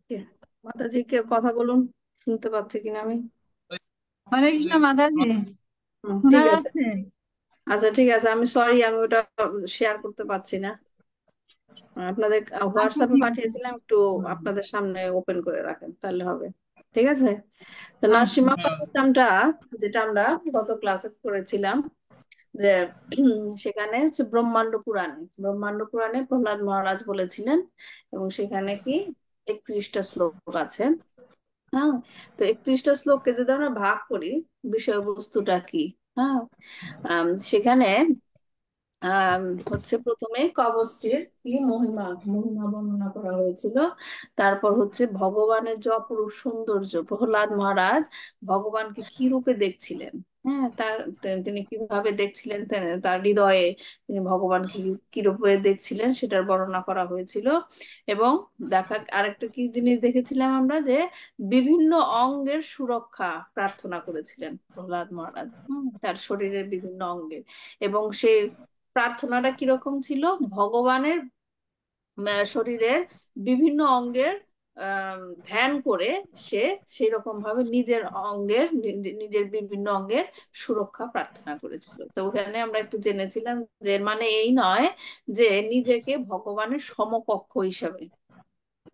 কে? মাতাজি, কেউ কথা বলুন, শুনতে পাচ্ছি কিনা আমি। হরে কৃষ্ণ মাতাজি, শোনা ঠিক আছে। যাচ্ছে? আচ্ছা, ঠিক আছে, আমি সরি, আমি ওটা শেয়ার করতে পারছি না। আপনাদের আচ্ছা, হোয়াটসঅ্যাপে ঠিক আছে। পাঠিয়েছিলাম, একটু আপনাদের সামনে ওপেন করে রাখেন তাহলে হবে। ঠিক আছে। তো আচ্ছা। নরসিংহ পাঠ্যক্রমটা, যেটা আমরা গত ক্লাসে করেছিলাম, যে সেখানে হচ্ছে ব্রহ্মাণ্ড পুরাণে প্রহ্লাদ মহারাজ বলেছিলেন, এবং সেখানে কি 31টা শ্লোক আছে। হ্যাঁ। তো 31টা শ্লোককে যদি আমরা ভাগ করি, বিষয়বস্তুটা কি? হ্যাঁ। সেখানে আহ হচ্ছে প্রথমে কবচটির কি মহিমা মহিমা বর্ণনা করা হয়েছিল। তারপর হচ্ছে ভগবানের যে অপরূপ সৌন্দর্য, প্রহ্লাদ মহারাজ ভগবানকে কি রূপে দেখছিলেন। হ্যাঁ, তিনি কিভাবে দেখছিলেন, তার হৃদয়ে তিনি ভগবানকে কি রূপে দেখছিলেন সেটার বর্ণনা করা হয়েছিল। এবং আরেকটা কি জিনিস দেখেছিলাম আমরা, যে বিভিন্ন অঙ্গের সুরক্ষা প্রার্থনা করেছিলেন প্রহ্লাদ মহারাজ, তার শরীরের বিভিন্ন অঙ্গের। এবং সে প্রার্থনাটা কিরকম ছিল? ভগবানের শরীরের বিভিন্ন অঙ্গের ধ্যান করে সে সেই রকম ভাবে নিজের বিভিন্ন অঙ্গের সুরক্ষা প্রার্থনা করেছিল। তো ওখানে আমরা একটু জেনেছিলাম যে এর মানে এই নয় যে নিজেকে ভগবানের সমকক্ষ হিসাবে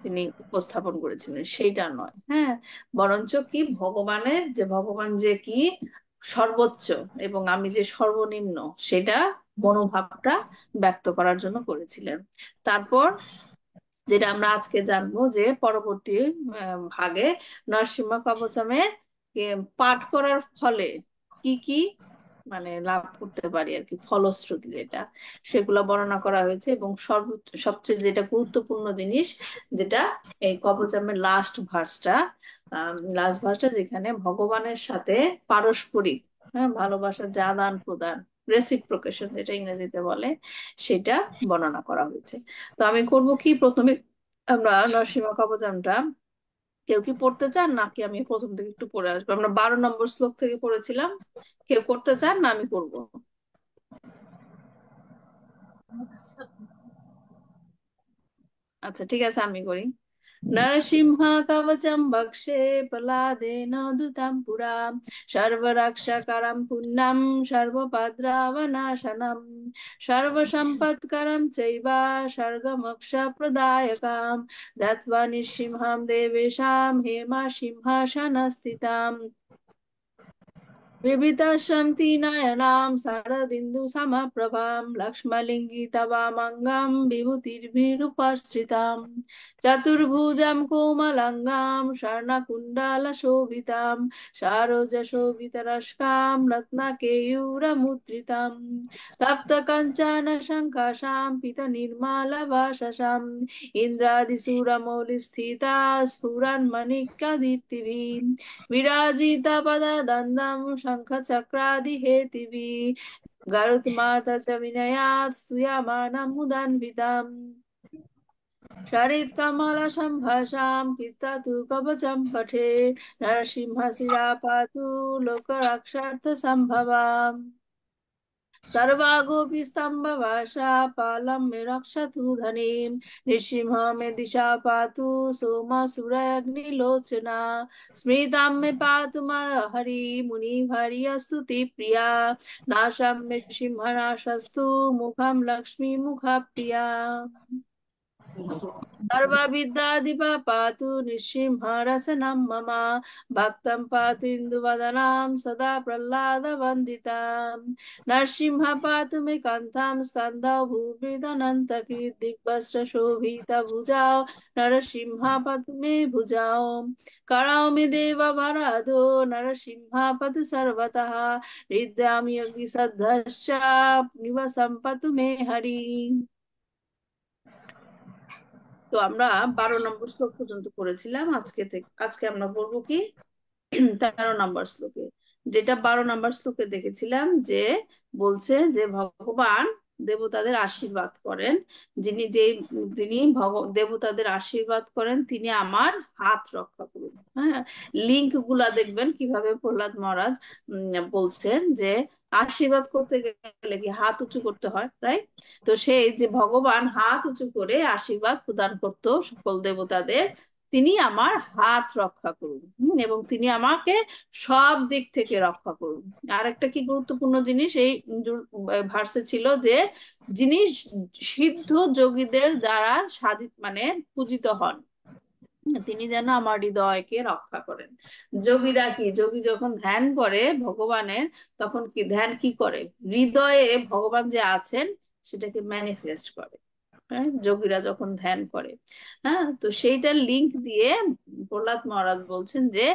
তিনি উপস্থাপন করেছিলেন, সেইটা নয়। হ্যাঁ। বরঞ্চ কি, ভগবান যে কি সর্বোচ্চ এবং আমি যে সর্বনিম্ন, সেটা মনোভাবটা ব্যক্ত করার জন্য করেছিলেন। তারপর যেটা আমরা আজকে জানবো, যে পরবর্তী ভাগে নরসিংহ কবচমে পাঠ করার ফলে কি কি মানে লাভ করতে পারি আর কি, ফলশ্রুতি যেটা, সেগুলো বর্ণনা করা হয়েছে। এবং সবচেয়ে যেটা গুরুত্বপূর্ণ জিনিস, যেটা এই কবচমের লাস্ট ভার্সটা যেখানে ভগবানের সাথে পারস্পরিক, হ্যাঁ, ভালোবাসার যে আদান প্রদান, রেসিপ্রোকেশন যেটা ইংরেজিতে বলে, সেটা বর্ণনা করা হয়েছে। তো আমি করব কি, প্রথমে আমরা নরসিংহ কবচমটা, কেউ কি পড়তে চান নাকি আমি প্রথম থেকে একটু পড়ে আসবো? আমরা 12 নম্বর শ্লোক থেকে পড়েছিলাম। কেউ করতে চান না আমি করব? আচ্ছা, ঠিক আছে, আমি করি। নরসিংহ কবচম ভক্ষে প্রহ্লাদেন দুতাম পুরা, সর্বরক্ষাকরম পুণ্যম সর্বোপদ্রবনাশনম, সর্বসম্পৎকরম চৈব স্বর্গমোক্ষ প্রদায়কাম, দত্ত্বা নৃসিংহম দেবেশাম হেমা সিংহাসনস্থিতাম, বিবিতাশন্তি নয়নাম শারদিন্দু সমপ্রভাম, লক্ষ্মলিঙ্গিতবামঙ্গম বিভূতির্ভিরুপশ্রিতাম, চতুর্ভুজাম কোমলাঙ্গাম স্বর্ণকুণ্ডলশোভিতাম, সরোজশোভিতরশ্কাম রত্নকেयूरमुद्रिताम, তপ্তকাঞ্চন শঙ্কাশাম পীতনির্মলভাষাসাম, ইন্দ্রাদিসুরমৌলিস্থিতা স্ফুরন্মণিকাদীপ্তিভিः, विराजितपददन्दं शङ्खचक्रादिहेतिभिः, गरुत्माता च विनयात् स्तूयमानं मुदान्वितम्, शरत्कमलसम्भाषां पीत्वा तु कवचं पठेत्, नरसिंहशिरा पातु लोकरक्षार्थसम्भवाम्, सर्वागोऽपि स्तम्भभाषा पालं मे रक्षतु धनीं, नृसिंह मे दिशा पातु सोमासुराग्निलोचना, स्मृतां मे पातु हरि मुनिभार्य स्तुतिप्रिया, नाशं मे सिंहनाशस्तु मुखं लक्ष्मीमुखप्रिया, सर्वविद्याधिपा पातु नृसिंहरसनं मम, भक्तं पातु इन्दुवदनां सदा प्रह्लादवन्दिताम्, नरसिंह पातु मे कान्तां स्कन्दौ भूभृदनन्तकृत्, दिव्यश्रशोभितभुजौ नरसिंह पातु मे भुजौ, करौ मे देववरदो नरसिंह पातु सर्वतः, हृद्यां योगिसद्धश्च निवसं पातु मे हरि। তো আমরা 12 নম্বর শ্লোক পর্যন্ত পড়েছিলাম। আজকে আমরা পড়বো কি 13 নম্বর শ্লোকে। যেটা 12 নম্বর শ্লোকে দেখেছিলাম, যে বলছে যে ভগবান দেবতাদের আশীর্বাদ করেন, যিনি যে যিনি দেবতাদের আশীর্বাদ করেন তিনি আমার হাত রক্ষা করুন। হ্যাঁ, লিঙ্ক গুলা দেখবেন কিভাবে প্রহ্লাদ মহারাজ বলছেন যে আশীর্বাদ করতে গেলে কি হাত উঁচু করতে হয়, রাইট? তো সেই যে ভগবান হাত উঁচু করে আশীর্বাদ প্রদান করত সকল দেবতাদের, তিনি আমার হাত রক্ষা করুন, এবং তিনি আমাকে সব দিক থেকে রক্ষা করুন। আর একটা কি গুরুত্বপূর্ণ জিনিস এই ভার্সে ছিল যে যিনি সিদ্ধ যোগীদের দ্বারা সাধিত মানে পূজিত হন, তিনি যেন আমার হৃদয়কে রক্ষা করেন। যোগীরা কি, যোগী যখন ধ্যান করে ভগবানের, তখন কি ধ্যান কি করে, হৃদয়ে ভগবান যে আছেন সেটাকে ম্যানিফেস্ট করে। হ্যাঁ, যোগীরা যখন ধ্যান করে। হ্যাঁ, তো সেইটার লিংক দিয়ে প্রহ্লাদ মহারাজ বলছেন যে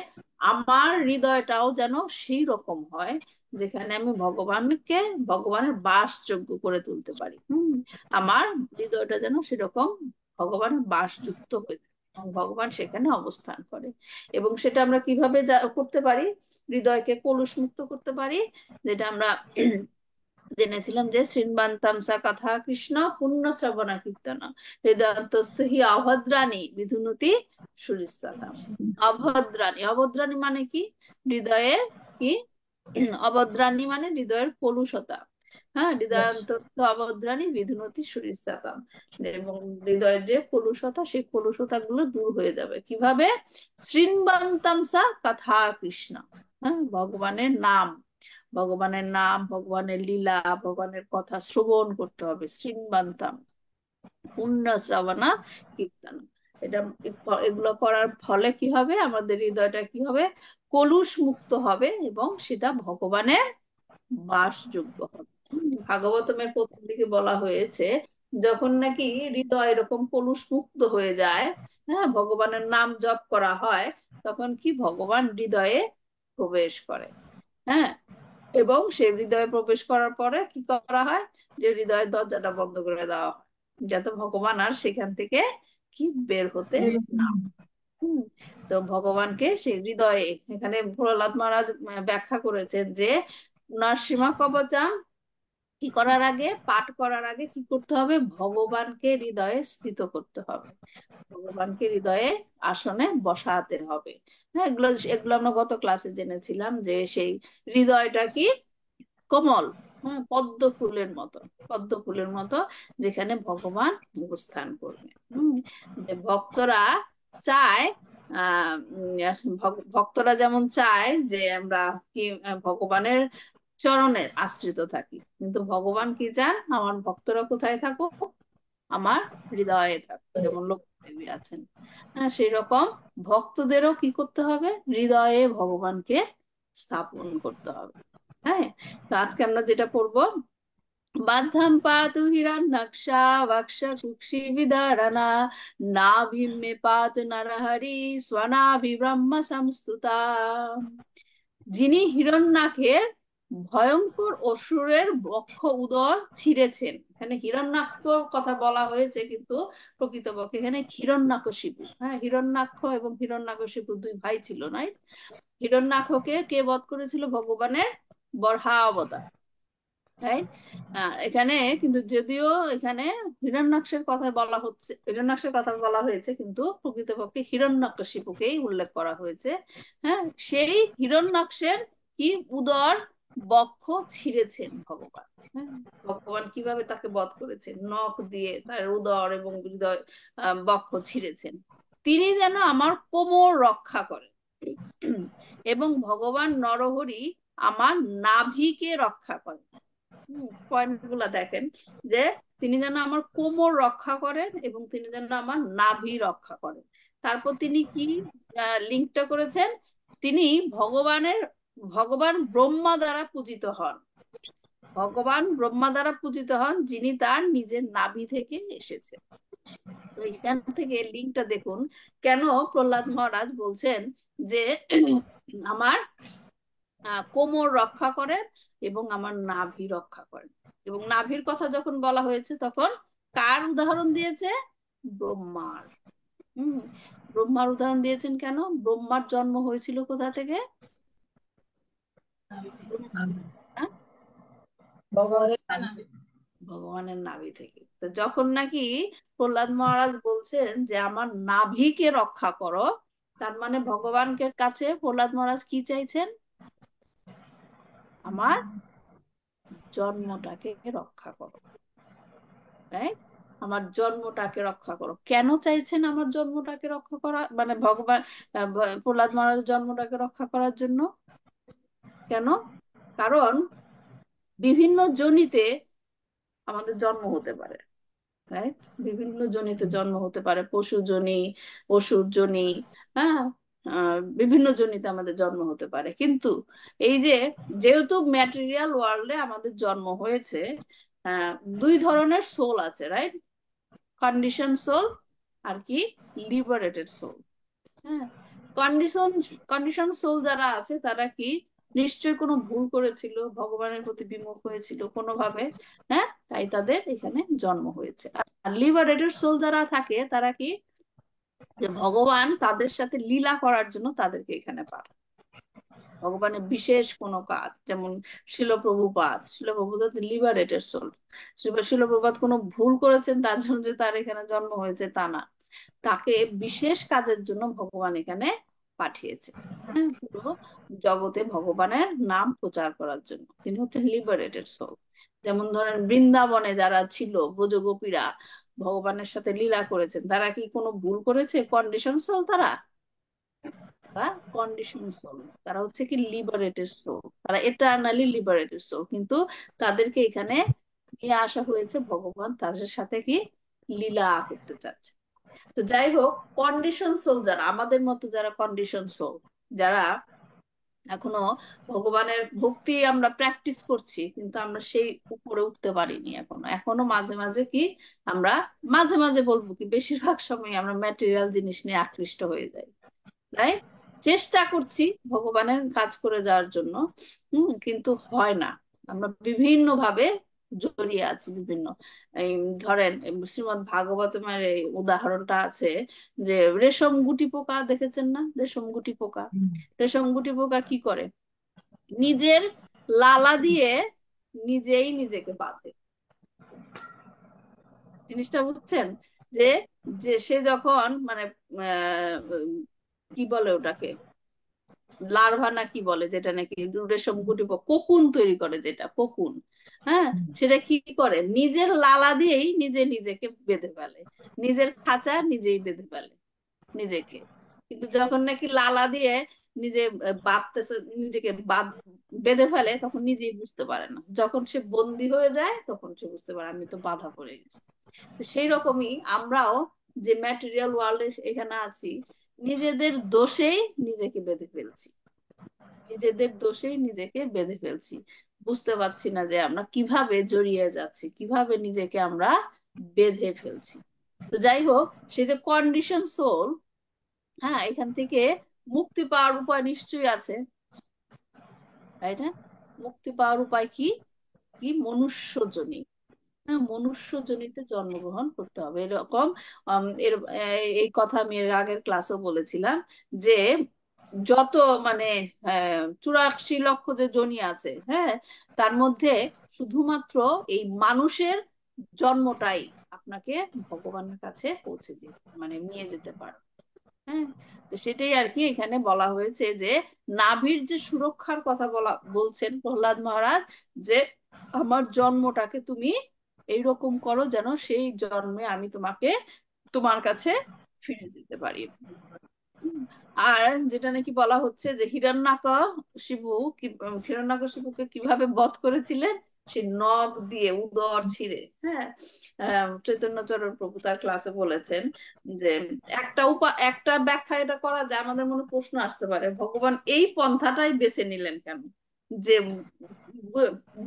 আমার হৃদয়টাও যেন সেই রকম হয় যেখানে আমি ভগবানকে ভগবানের বাসযোগ্য করে তুলতে পারি। আমার হৃদয়টা যেন সেরকম ভগবানের বাসযুক্ত হয়ে যায় এবং ভগবান সেখানে অবস্থান করে। এবং সেটা আমরা কিভাবে করতে পারি, হৃদয়কে কলুষ মুক্ত করতে পারি, যেটা আমরা জেনেছিলাম যে শৃণ্বান্তামসা কথা কৃষ্ণ পুণ্য শ্রবণ কীর্তন হৃদয়ন্তস্থ হি অভদ্রাণী বিধুনতি সুরিস্বাদাম। অভদ্রাণী, অভদ্রাণী মানে কি, হৃদয়ে কি, অভদ্রাণী মানে হৃদয়ের কলুষতা। হ্যাঁ, হৃদয়ান্তস্থ অভদ্রাণী বিধুনতি সুরিস্বাদাম, এবং হৃদয়ের যে কলুষতা সেই কলুষতা গুলো দূর হয়ে যাবে কিভাবে, শৃণ্বান্তামসা কথা কৃষ্ণ। হ্যাঁ, ভগবানের নাম, ভগবানের নাম, ভগবানের লীলা, ভগবানের কথা শ্রবণ করতে হবে, শৃণ্বান্তাম পুণ্য শ্রবণা কীর্তন। এটা এগুলো করার ফলে কি হবে, আমাদের হৃদয়টা কি হবে, কলুষ মুক্ত হবে এবং সেটা ভগবানের বাসযোগ্য হবে। ভাগবতমের প্রথম দিকে বলা হয়েছে যখন নাকি হৃদয় এরকম কলুষ মুক্ত হয়ে যায়, হ্যাঁ, ভগবানের নাম জপ করা হয়, তখন কি ভগবান হৃদয়ে প্রবেশ করে। হ্যাঁ, এবং সে হৃদয়ে প্রবেশ করার পরে কি করা হয়, যে হৃদয়ের দরজাটা বন্ধ করে দেওয়া হয় যাতে ভগবান আর সেখান থেকে কি বের হতে না। হুম, তো ভগবানকে সেই হৃদয়ে, এখানে প্রহ্লাদ মহারাজ ব্যাখ্যা করেছেন যে নরসিংহ কবচম কি করার আগে, পাঠ করার আগে কি করতে হবে, ভগবানকে হৃদয়ে স্থিত করতে হবে, ভগবানকে হৃদয়ে আসনে বসাতে হবে। হ্যাঁ, এগুলো এগুলো আমরা গত ক্লাসে জেনেছিলাম যে সেই হৃদয়টা কি কোমল, হ্যাঁ, পদ্ম ফুলের মতো, পদ্ম ফুলের মতো, যেখানে ভগবান অবস্থান করবে। যে ভক্তরা চায়, ভক্তরা যেমন চায় যে আমরা কি ভগবানের চরণে আশ্রিত থাকি, কিন্তু ভগবান কি চান, আমার ভক্তরা কোথায় থাকুক, আমার হৃদয়ে থাকুক, যেমন লক্ষ্মী দেবী আছেন। হ্যাঁ, সেই রকম ভক্তদেরও কি করতে হবে, হৃদয়ে ভগবানকে স্থাপন করতে হবে। হ্যাঁ, তো আজকে আমরা যেটা পড়বো, বাধ্যম পাতু হিরণ্যকশা বক্ষ কুক্ষি বিদারণা নাভিম মে পাতু নরহরি স্বনাভি ব্রহ্ম সংস্তুতা। যিনি হিরণ্যাক্ষের ভয়ঙ্কর অসুরের বক্ষ উদর ছিঁড়েছেন, এখানে হিরণ্যাক্ষর কথা বলা হয়েছে কিন্তু প্রকৃতপক্ষে এখানে হিরণ্যাকশিপু। হ্যাঁ, হিরণ্যাক্ষ এবং হিরণ্যাকশিপু দুই ভাই ছিল, নাই? হিরণ্যাক্ষকে কে বধ করেছিল, ভগবানের বরাহ অবতার, রাইট? এখানে কিন্তু যদিও এখানে হিরণ্যাক্ষের কথা বলা হচ্ছে, হিরণ্যাক্ষের কথা বলা হয়েছে কিন্তু প্রকৃতপক্ষে হিরণ্যকশিপুকেই উল্লেখ করা হয়েছে। হ্যাঁ, সেই হিরণ্যাক্ষের কি উদর বক্ষ ছিঁড়েছেন ভগবান। হ্যাঁ, ভগবান কিভাবে তাকে বধ করেছেন, নখ দিয়ে তার উদর এবং হৃদয় বক্ষ ছিঁড়েছেন। তিনি যেন আমার কোমর রক্ষা করেন এবং ভগবান নরহরি আমার নাভিকে রক্ষা করেন। পয়েন্ট গুলা দেখেন যে তিনি যেন আমার কোমর রক্ষা করেন এবং তিনি যেন আমার নাভি রক্ষা করেন। তারপর তিনি কি লিঙ্কটা করেছেন, তিনি ভগবান ব্রহ্মা দ্বারা পূজিত হন, ভগবান ব্রহ্মা দ্বারা পূজিত হন যিনি তার নিজের নাভি থেকে এসেছেন। তো এখান থেকে লিঙ্কটা দেখুন কেন প্রহ্লাদ মহারাজ বলছেন যে আমার কোমর রক্ষা করেন এবং আমার নাভি রক্ষা করেন। এবং নাভির কথা যখন বলা হয়েছে তখন কার উদাহরণ দিয়েছে, ব্রহ্মার। হম, ব্রহ্মার উদাহরণ দিয়েছেন কেন, ব্রহ্মার জন্ম হয়েছিল কোথা থেকে, ব্রহ্মা, হ্যাঁ? ভগবানের নাভি থেকে। তো যখন নাকি প্রহ্লাদ মহারাজ বলছেন যে আমার নাভিকে রক্ষা করো, তার মানে ভগবানকে কাছে প্রহ্লাদ মহারাজ কি চাইছেন? আমার জন্মটাকে রক্ষা করো, রাইট? আমার জন্মটাকে রক্ষা করো। কেন চাইছেন আমার জন্মটাকে রক্ষা করা, মানে ভগবান প্রহ্লাদ মহারাজ জন্মটাকে রক্ষা করার জন্য? কেন? কারণ বিভিন্ন যোনিতে আমাদের জন্ম হতে পারে, রাইট? বিভিন্ন যোনিতে জন্ম হতে পারে, পশু যোনি, অসুর যোনি, হ্যাঁ, বিভিন্ন যোনিতে আমাদের জন্ম হতে পারে। কিন্তু এই যে, যেহেতু ম্যাটেরিয়াল ওয়ার্ল্ডে আমাদের জন্ম হয়েছে, আহ, দুই ধরনের সোল আছে, রাইট? কন্ডিশন সোল আর কি লিবারেটেড সোল। হ্যাঁ, কন্ডিশন কন্ডিশন সোল যারা আছে তারা কি নিশ্চয়ই কোনো ভুল করেছিল, ভগবানের প্রতি বিমুখ হয়েছিল কোনোভাবে, হ্যাঁ, তাই তাদের এখানে জন্ম হয়েছে। আর লিবারেটেড সোল যারা থাকে তারা কি, যে ভগবান তাদের সাথে লীলা করার জন্য তাদেরকে এখানে পাঠায়। ভগবানের বিশেষ কোনো কাজ, যেমন শিল প্রভুপাদ লিবারেটেড সোল। শিল প্রভুপাদ কোনো ভুল করেছেন তার জন্য যে তার এখানে জন্ম হয়েছে তা না, তাকে বিশেষ কাজের জন্য ভগবান এখানে পাঠিয়েছে। হ্যাঁ, পুরো জগতে ভগবানের নাম প্রচার করার জন্য তিনি হচ্ছেন লিবারেটেড সোল। যেমন ধরেন বৃন্দাবনে যারা ছিল ব্রজগোপীরা ভগবানের সাথে লীলা করেছেন, তারা কি কোনো ভুল করেছে? কন্ডিশন সোল তারা, তারা কন্ডিশন সোল, তারা হচ্ছে কি লিবারেটেড সোল, তারা এটারনালি লিবারেটেড সোল। কিন্তু তাদেরকে এখানে নিয়ে আসা হয়েছে, ভগবান তাদের সাথে কি লীলা করতে চাচ্ছে। তো যাই হোক, কন্ডিশন সোল যারা আমাদের মতো, যারা কন্ডিশন সোল, যারা এখনো ভগবানের ভক্তি আমরা প্র্যাকটিস করছি কিন্তু আমরা সেই উপরে উঠতে পারিনি এখনো, এখনো মাঝে মাঝে কি আমরা, মাঝে মাঝে বলবো কি বেশিরভাগ সময় আমরা ম্যাটেরিয়াল জিনিস নিয়ে আকৃষ্ট হয়ে যাই, রাইট? চেষ্টা করছি ভগবানের কাজ করে যাওয়ার জন্য, কিন্তু হয় না। আমরা বিভিন্ন ভাবে জড়িয়ে আছি বিভিন্ন, এই ধরেন শ্রীমদ্ ভাগবতমের এই উদাহরণটা আছে, যে রেশম গুটি পোকা দেখেছেন না? রেশম গুটি পোকা, রেশম গুটি পোকা কি করে? নিজের লালা দিয়ে নিজেই নিজেকে বাঁধে। জিনিসটা বুঝছেন? যে যে সে যখন মানে কি বলে ওটাকে, লার্ভা না কি বলে, যেটা নাকি রেশম গুটি কোকুন তৈরি করে, যেটা কোকুন, হ্যাঁ, সেটা কি করে? নিজের লালা দিয়েই নিজে নিজেকে বেঁধে ফেলে, নিজের খাঁচা নিজেই বেঁধে ফেলে নিজেকে। কিন্তু যখন নাকি লালা দিয়ে নিজে বাঁধতেছে, নিজেকে বেঁধে ফেলে, তখন নিজেই বুঝতে পারে না। যখন সে বন্দি হয়ে যায় তখন সে বুঝতে পারে আমি তো বাধা পড়ে গেছি। তো সেই রকমই আমরাও যে ম্যাটেরিয়াল ওয়ার্ল্ডে এখানে আছি, নিজেদের দোষেই নিজেকে বেঁধে ফেলছি, নিজেদের দোষেই নিজেকে বেঁধে ফেলছি। বুঝতে পারছি না যে আমরা কিভাবে জড়িয়ে যাচ্ছি, কিভাবে নিজেকে আমরা বেঁধে ফেলছি। তো যাই হোক, সেই যে কন্ডিশন সোল, হ্যাঁ, এখান থেকে মুক্তি পাওয়ার উপায় নিশ্চয়ই আছে, তাই না? মুক্তি পাওয়ার উপায় কি? কি মনুষ্য জনি, হ্যাঁ, মনুষ্য জনিতে জন্মগ্রহণ করতে হবে এরকম। এই কথা আমি এর আগের ক্লাসও বলেছিলাম, যে যত মানে 84 লক্ষ যে যোনি আছে, হ্যাঁ, তার মধ্যে শুধুমাত্র এই মানুষের জন্মটাই আপনাকে ভগবানের কাছে পৌঁছে দিয়ে মানে নিয়ে যেতে পারে। হ্যাঁ, তো সেটাই আর কি এখানে বলা হয়েছে, যে নাভির যে সুরক্ষার কথা বলছেন প্রহ্লাদ মহারাজ, যে আমার জন্মটাকে তুমি এইরকম করো যেন সেই জন্মে আমি তোমাকে তোমার কাছে ফিরে যেতে পারি। উম, আর যেটা নাকি বলা হচ্ছে যে শিবু কি হিরণ্যাকশিপুকে কিভাবে বধ করেছিলেন, সে নখ দিয়ে উদর ছিঁড়ে, হ্যাঁ। চৈতন্যচরণ প্রভু তার ক্লাসে বলেছেন যে একটা ব্যাখ্যা এটা করা যায়, আমাদের মনে প্রশ্ন আসতে পারে ভগবান এই পন্থাটাই বেছে নিলেন কেন, যে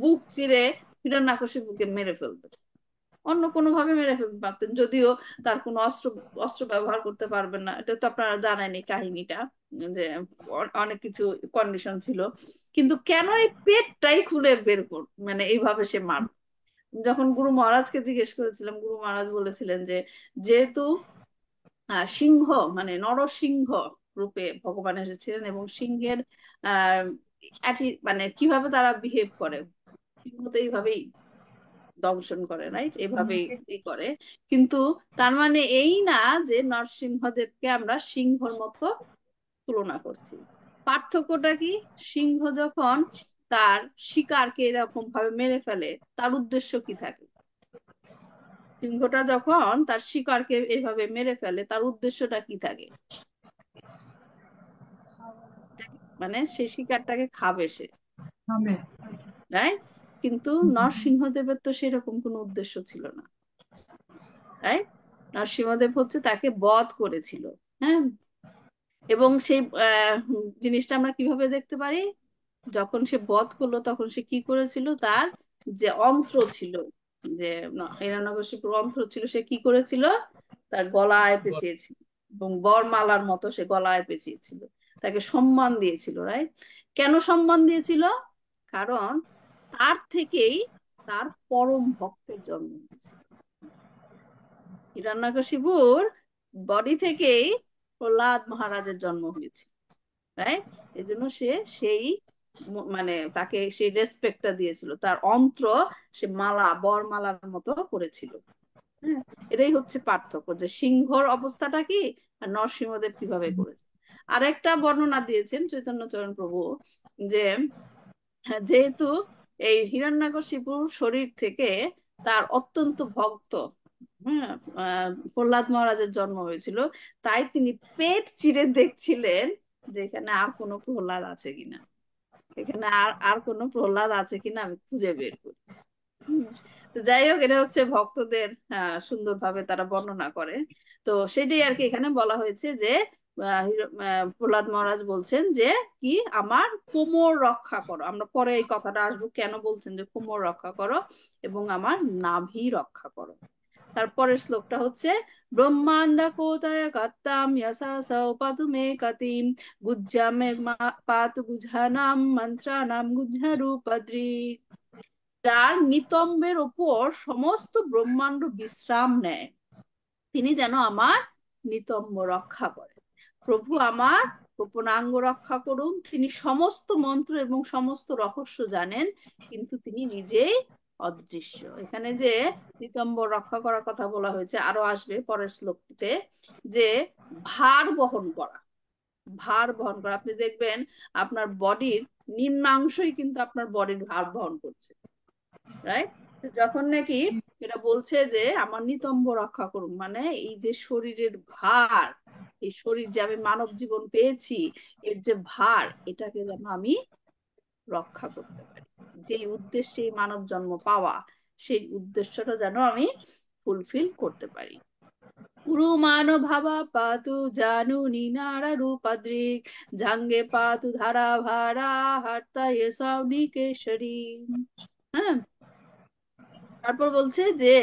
বুক চিরে হিরণ্যাকশিপুকে মেরে ফেলবে। অন্য কোনো ভাবে মেরে ফেলতে পারতেন, যদিও তার কোনো অস্ত্র অস্ত্র ব্যবহার করতে পারবেন না, এটা তো আপনারা জানেনই কাহিনীটা, যে অনেক কিছু কন্ডিশন ছিল। কিন্তু কেন এই পেটটাই খুলে বের কর, মানে এইভাবে সে মার। যখন গুরু মহারাজকে জিজ্ঞেস করেছিলাম, গুরু মহারাজ বলেছিলেন যে যেহেতু সিংহ মানে নরসিংহ রূপে ভগবান এসেছিলেন, এবং সিংহের মানে কিভাবে তারা বিহেভ করে, সিংহ তো এইভাবেই দংশন করে, রাইট, এভাবেই করে। কিন্তু তার মানে এই না যে নরসিংহদেবকে আমরা সিংহর মতো তুলনা করছি। পার্থক্যটা কি? সিংহ যখন তার শিকারকে এরকম ভাবে মেরে ফেলে, তার উদ্দেশ্য কি থাকে? সিংহটা যখন তার শিকারকে এইভাবে মেরে ফেলে, তার উদ্দেশ্যটা কি থাকে? মানে সে শিকারটাকে খাবে সে, হবে। রাইট? কিন্তু নরসিংহদেবের তো সেরকম কোনো উদ্দেশ্য ছিল না, রাইট? নরসিংহদেব হচ্ছে তাকে বধ করেছিল। হ্যাঁ, এবং সেই জিনিসটা আমরা কিভাবে দেখতে পারি? যখন সে বধ করলো তখন সে কি করেছিল, তার যে অন্ত্র ছিল, যে হিরণ্যকশিপুর অন্ত্র ছিল, সে কি করেছিল, তার গলায় পেঁচিয়েছিল, এবং বরমালার মতো সে গলায় পেঁচিয়েছিল, তাকে সম্মান দিয়েছিল, রাইট? কেন সম্মান দিয়েছিল? কারণ তার থেকেই তার পরম ভক্তের জন্ম হয়েছে। হিরণ্যকশিপুর বডি থেকেই প্রহ্লাদ মহারাজের জন্ম হয়েছে, রাইট? এই জন্য সে সেই মানে তাকে সেই রেসপেক্টটা দিয়েছিল, তার অন্ত্র সে মালা, বরমালার মতো করেছিল। হ্যাঁ, এটাই হচ্ছে পার্থক্য, যে সিংহর অবস্থাটা কি আর নরসিংহদেব কিভাবে করেছে। আরেকটা বর্ণনা দিয়েছেন চৈতন্যচরণ প্রভু, যে যেহেতু এই হিরণ্যকশিপুর শরীর থেকে তার অত্যন্ত ভক্ত, হ্যাঁ, প্রহ্লাদ মহারাজের জন্ম হয়েছিল, তাই তিনি পেট চিরে দেখছিলেন যে এখানে আর কোনো প্রহ্লাদ আছে কিনা, এখানে আর আর কোনো প্রহ্লাদ আছে কিনা আমি খুঁজে বের করি। হুম। তো যাই হোক, এটা হচ্ছে ভক্তদের সুন্দরভাবে তারা বর্ণনা করে। তো সেটাই আর কি এখানে বলা হয়েছে যে প্রহ্লাদ মহারাজ বলছেন যে কি, আমার কোমর রক্ষা করো। আমরা পরে এই কথাটা আসবো, কেন বলছেন যে কোমর রক্ষা করো এবং আমার নাভি রক্ষা করো। তারপরের শ্লোকটা হচ্ছে, ব্রহ্মান্ড কোতায় কাত্তাম যশা সৌ পাতু মে কাতিম গুজ্জামে পাতু গুজ্জানাম মন্ত্রানাম গুজ্জারূপদ্রিক। যার নিতম্বের ওপর সমস্ত ব্রহ্মাণ্ড বিশ্রাম নেয়, তিনি যেন আমার নিতম্ব রক্ষা করেন। প্রভু আমার গোপনাঙ্গ রক্ষা করুন। তিনি সমস্ত মন্ত্র এবং সমস্ত রহস্য জানেন, কিন্তু তিনি নিজেই অদৃশ্য। এখানে যে নিতম্ব রক্ষা করার কথা বলা হয়েছে, আরো আসবে পরের শ্লোকটিতে, যে ভার বহন করা, ভার বহন করা। আপনি দেখবেন আপনার বডির নিম্নাংশই কিন্তু আপনার বডির ভার বহন করছে, রাইট? যখন নাকি এটা বলছে যে আমার নিতম্ব রক্ষা করুন, মানে এই যে শরীরের ভার, এই শরীর যে আমি মানব জীবন পেয়েছি, এর যে ভার, এটাকে যেন আমি রক্ষা করতে পারি। যে উদ্দেশ্যে এই মানব জন্ম পাওয়া, সেই উদ্দেশ্যটা যেন আমি ফুলফিল করতে পারি। কুরুমানো ভাবা পাতু জানু নিনারা রূপাদ্রিক জাঙ্গে পাতু ধারা ভারা হার্তা এসব নিকেশরী। হ্যাঁ, তারপর বলছে যে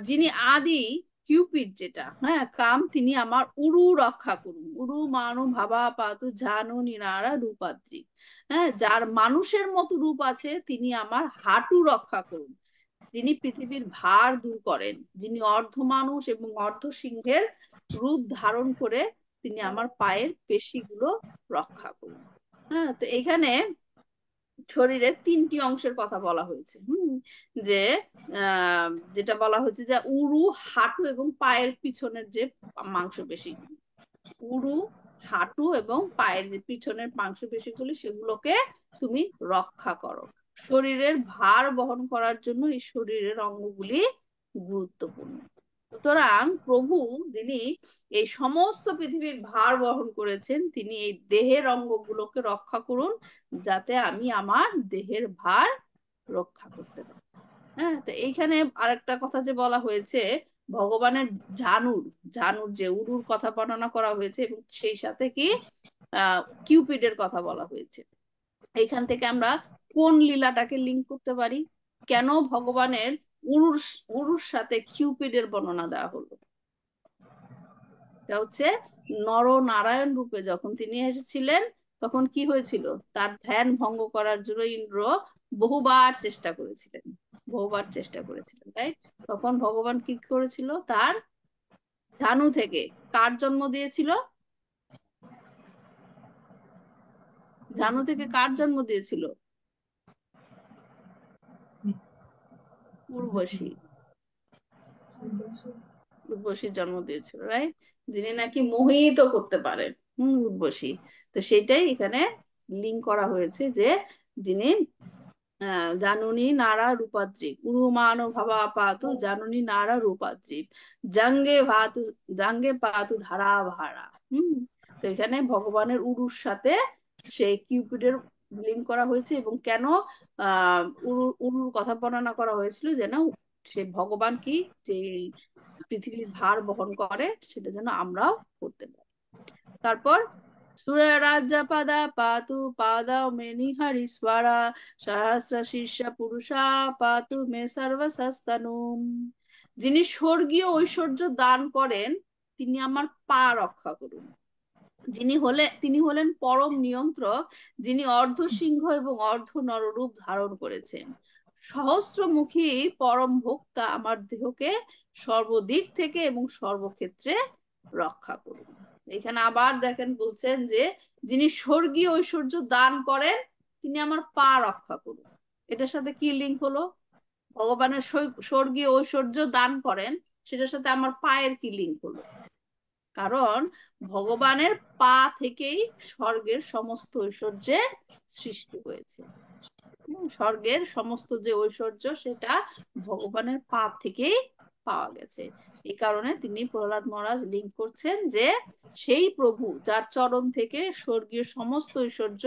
যিনি আদি কিউপিড, যেটা হ্যাঁ কাম, তিনি আমার উরু রক্ষা করুন। উরু মানু ভাবা পাতু জানু নিনারা রূপাদ্রি। হ্যাঁ, যার মানুষের মতো রূপ আছে, তিনি আমার হাঁটু রক্ষা করুন। যিনি পৃথিবীর ভার দূর করেন, যিনি অর্ধ মানুষ এবং অর্ধ সিংহের রূপ ধারণ করে, তিনি আমার পায়ের পেশিগুলো রক্ষা করুন। হ্যাঁ, তো এখানে শরীরের তিনটি অংশের কথা বলা হয়েছে। যে যেটা বলা হয়েছে যে উরু, হাঁটু এবং পায়ের পিছনের যে মাংসপেশি, উরু, হাঁটু এবং পায়ের যে পিছনের মাংসপেশিগুলি, সেগুলোকে তুমি রক্ষা করো। শরীরের ভার বহন করার জন্য এই শরীরের অঙ্গগুলি গুরুত্বপূর্ণ। সুতরাং প্রভু, যিনি এই সমস্ত পৃথিবীর ভার বহন করেছেন, তিনি এই দেহের অঙ্গগুলোকে রক্ষা করুন, যাতে আমি আমার দেহের ভার রক্ষা করতে পারি। হ্যাঁ, তো এইখানে আরেকটা কথা যে বলা হয়েছে, ভগবানের ঝানুর, ঝানুর যে উরুর কথা বর্ণনা করা হয়েছে, এবং সেই সাথে কি কিউপিডের কথা বলা হয়েছে। এইখান থেকে আমরা কোন লীলাটাকে লিঙ্ক করতে পারি? কেন ভগবানের উরুর উরুর সাথে কিউপিডের বর্ণনা দেওয়া হলো? এটা হচ্ছে নরনারায়ণ রূপে যখন তিনি এসেছিলেন, তখন কি হয়েছিল, তার ধ্যান ভঙ্গ করার জন্য ইন্দ্র বহুবার চেষ্টা করেছিলেন, বহুবার চেষ্টা করেছিলেন, রাইট? তখন ভগবান কি করেছিল, তার ধানু থেকে কার জন্ম দিয়েছিল? ধানু থেকে কার জন্ম দিয়েছিল? উর্বশী, উর্বশীর জন্ম দিয়েছিল, রাইট? যিনি নাকি মোহিত করতে পারেন, উর্বশী। তো সেটাই এখানে লিঙ্ক করা হয়েছে যে যিনি জানুনি নারা রূপাদ্রি উরুমানো ভাবা পাতু জানুনি নারা রূপাদ্রি জাঙ্গে ভাতু, জাঙ্গে পাতু ধারা ভাড়া। তো এখানে ভগবানের উরুর সাথে সেই কিউপিডের লিঙ্ক করা হয়েছে। এবং কেন উরুর কথা বর্ণনা করা হয়েছিল, যেন সে ভগবান কি যে পৃথিবীর ভার বহন করে সেটা যেন আমরাও করতে পারি। তারপর সুররাজ্যা পাদা পাতু পাদা মেনি হরিস্বরা সহস্র শীর্ষ পুরুষা পাতু মে সর্বসস্তনুম। যিনি স্বর্গীয় ঐশ্বর্য দান করেন তিনি আমার পা রক্ষা করুন। তিনি হলেন পরম নিয়ন্ত্রক, যিনি অর্ধ সিংহ এবং অর্ধ নররূপ ধারণ করেছেন। সহস্রমুখী পরম ভোক্তা আমার দেহকে সর্বদিক থেকে এবং সর্বক্ষেত্রে রক্ষা করুন। এখানে আবার দেখেন বলছেন যে যিনি স্বর্গীয় ঐশ্বর্য দান করেন তিনি আমার পা রক্ষা করুন। এটার সাথে কি লিঙ্ক হলো? ভগবানের স্বর্গীয় ঐশ্বর্য দান করেন, সেটার সাথে আমার পায়ের কি লিঙ্ক হলো? কারণ ভগবানের পা থেকেই স্বর্গের সমস্ত ঐশ্বর্যের সৃষ্টি হয়েছে। স্বর্গের সমস্ত যে ঐশ্বর্য সেটা ভগবানের পা থেকেই পাওয়া গেছে। এই কারণে তিনি প্রহ্লাদ মহারাজ লিঙ্ক করছেন যে সেই প্রভু যার চরণ থেকে স্বর্গীয় সমস্ত ঐশ্বর্য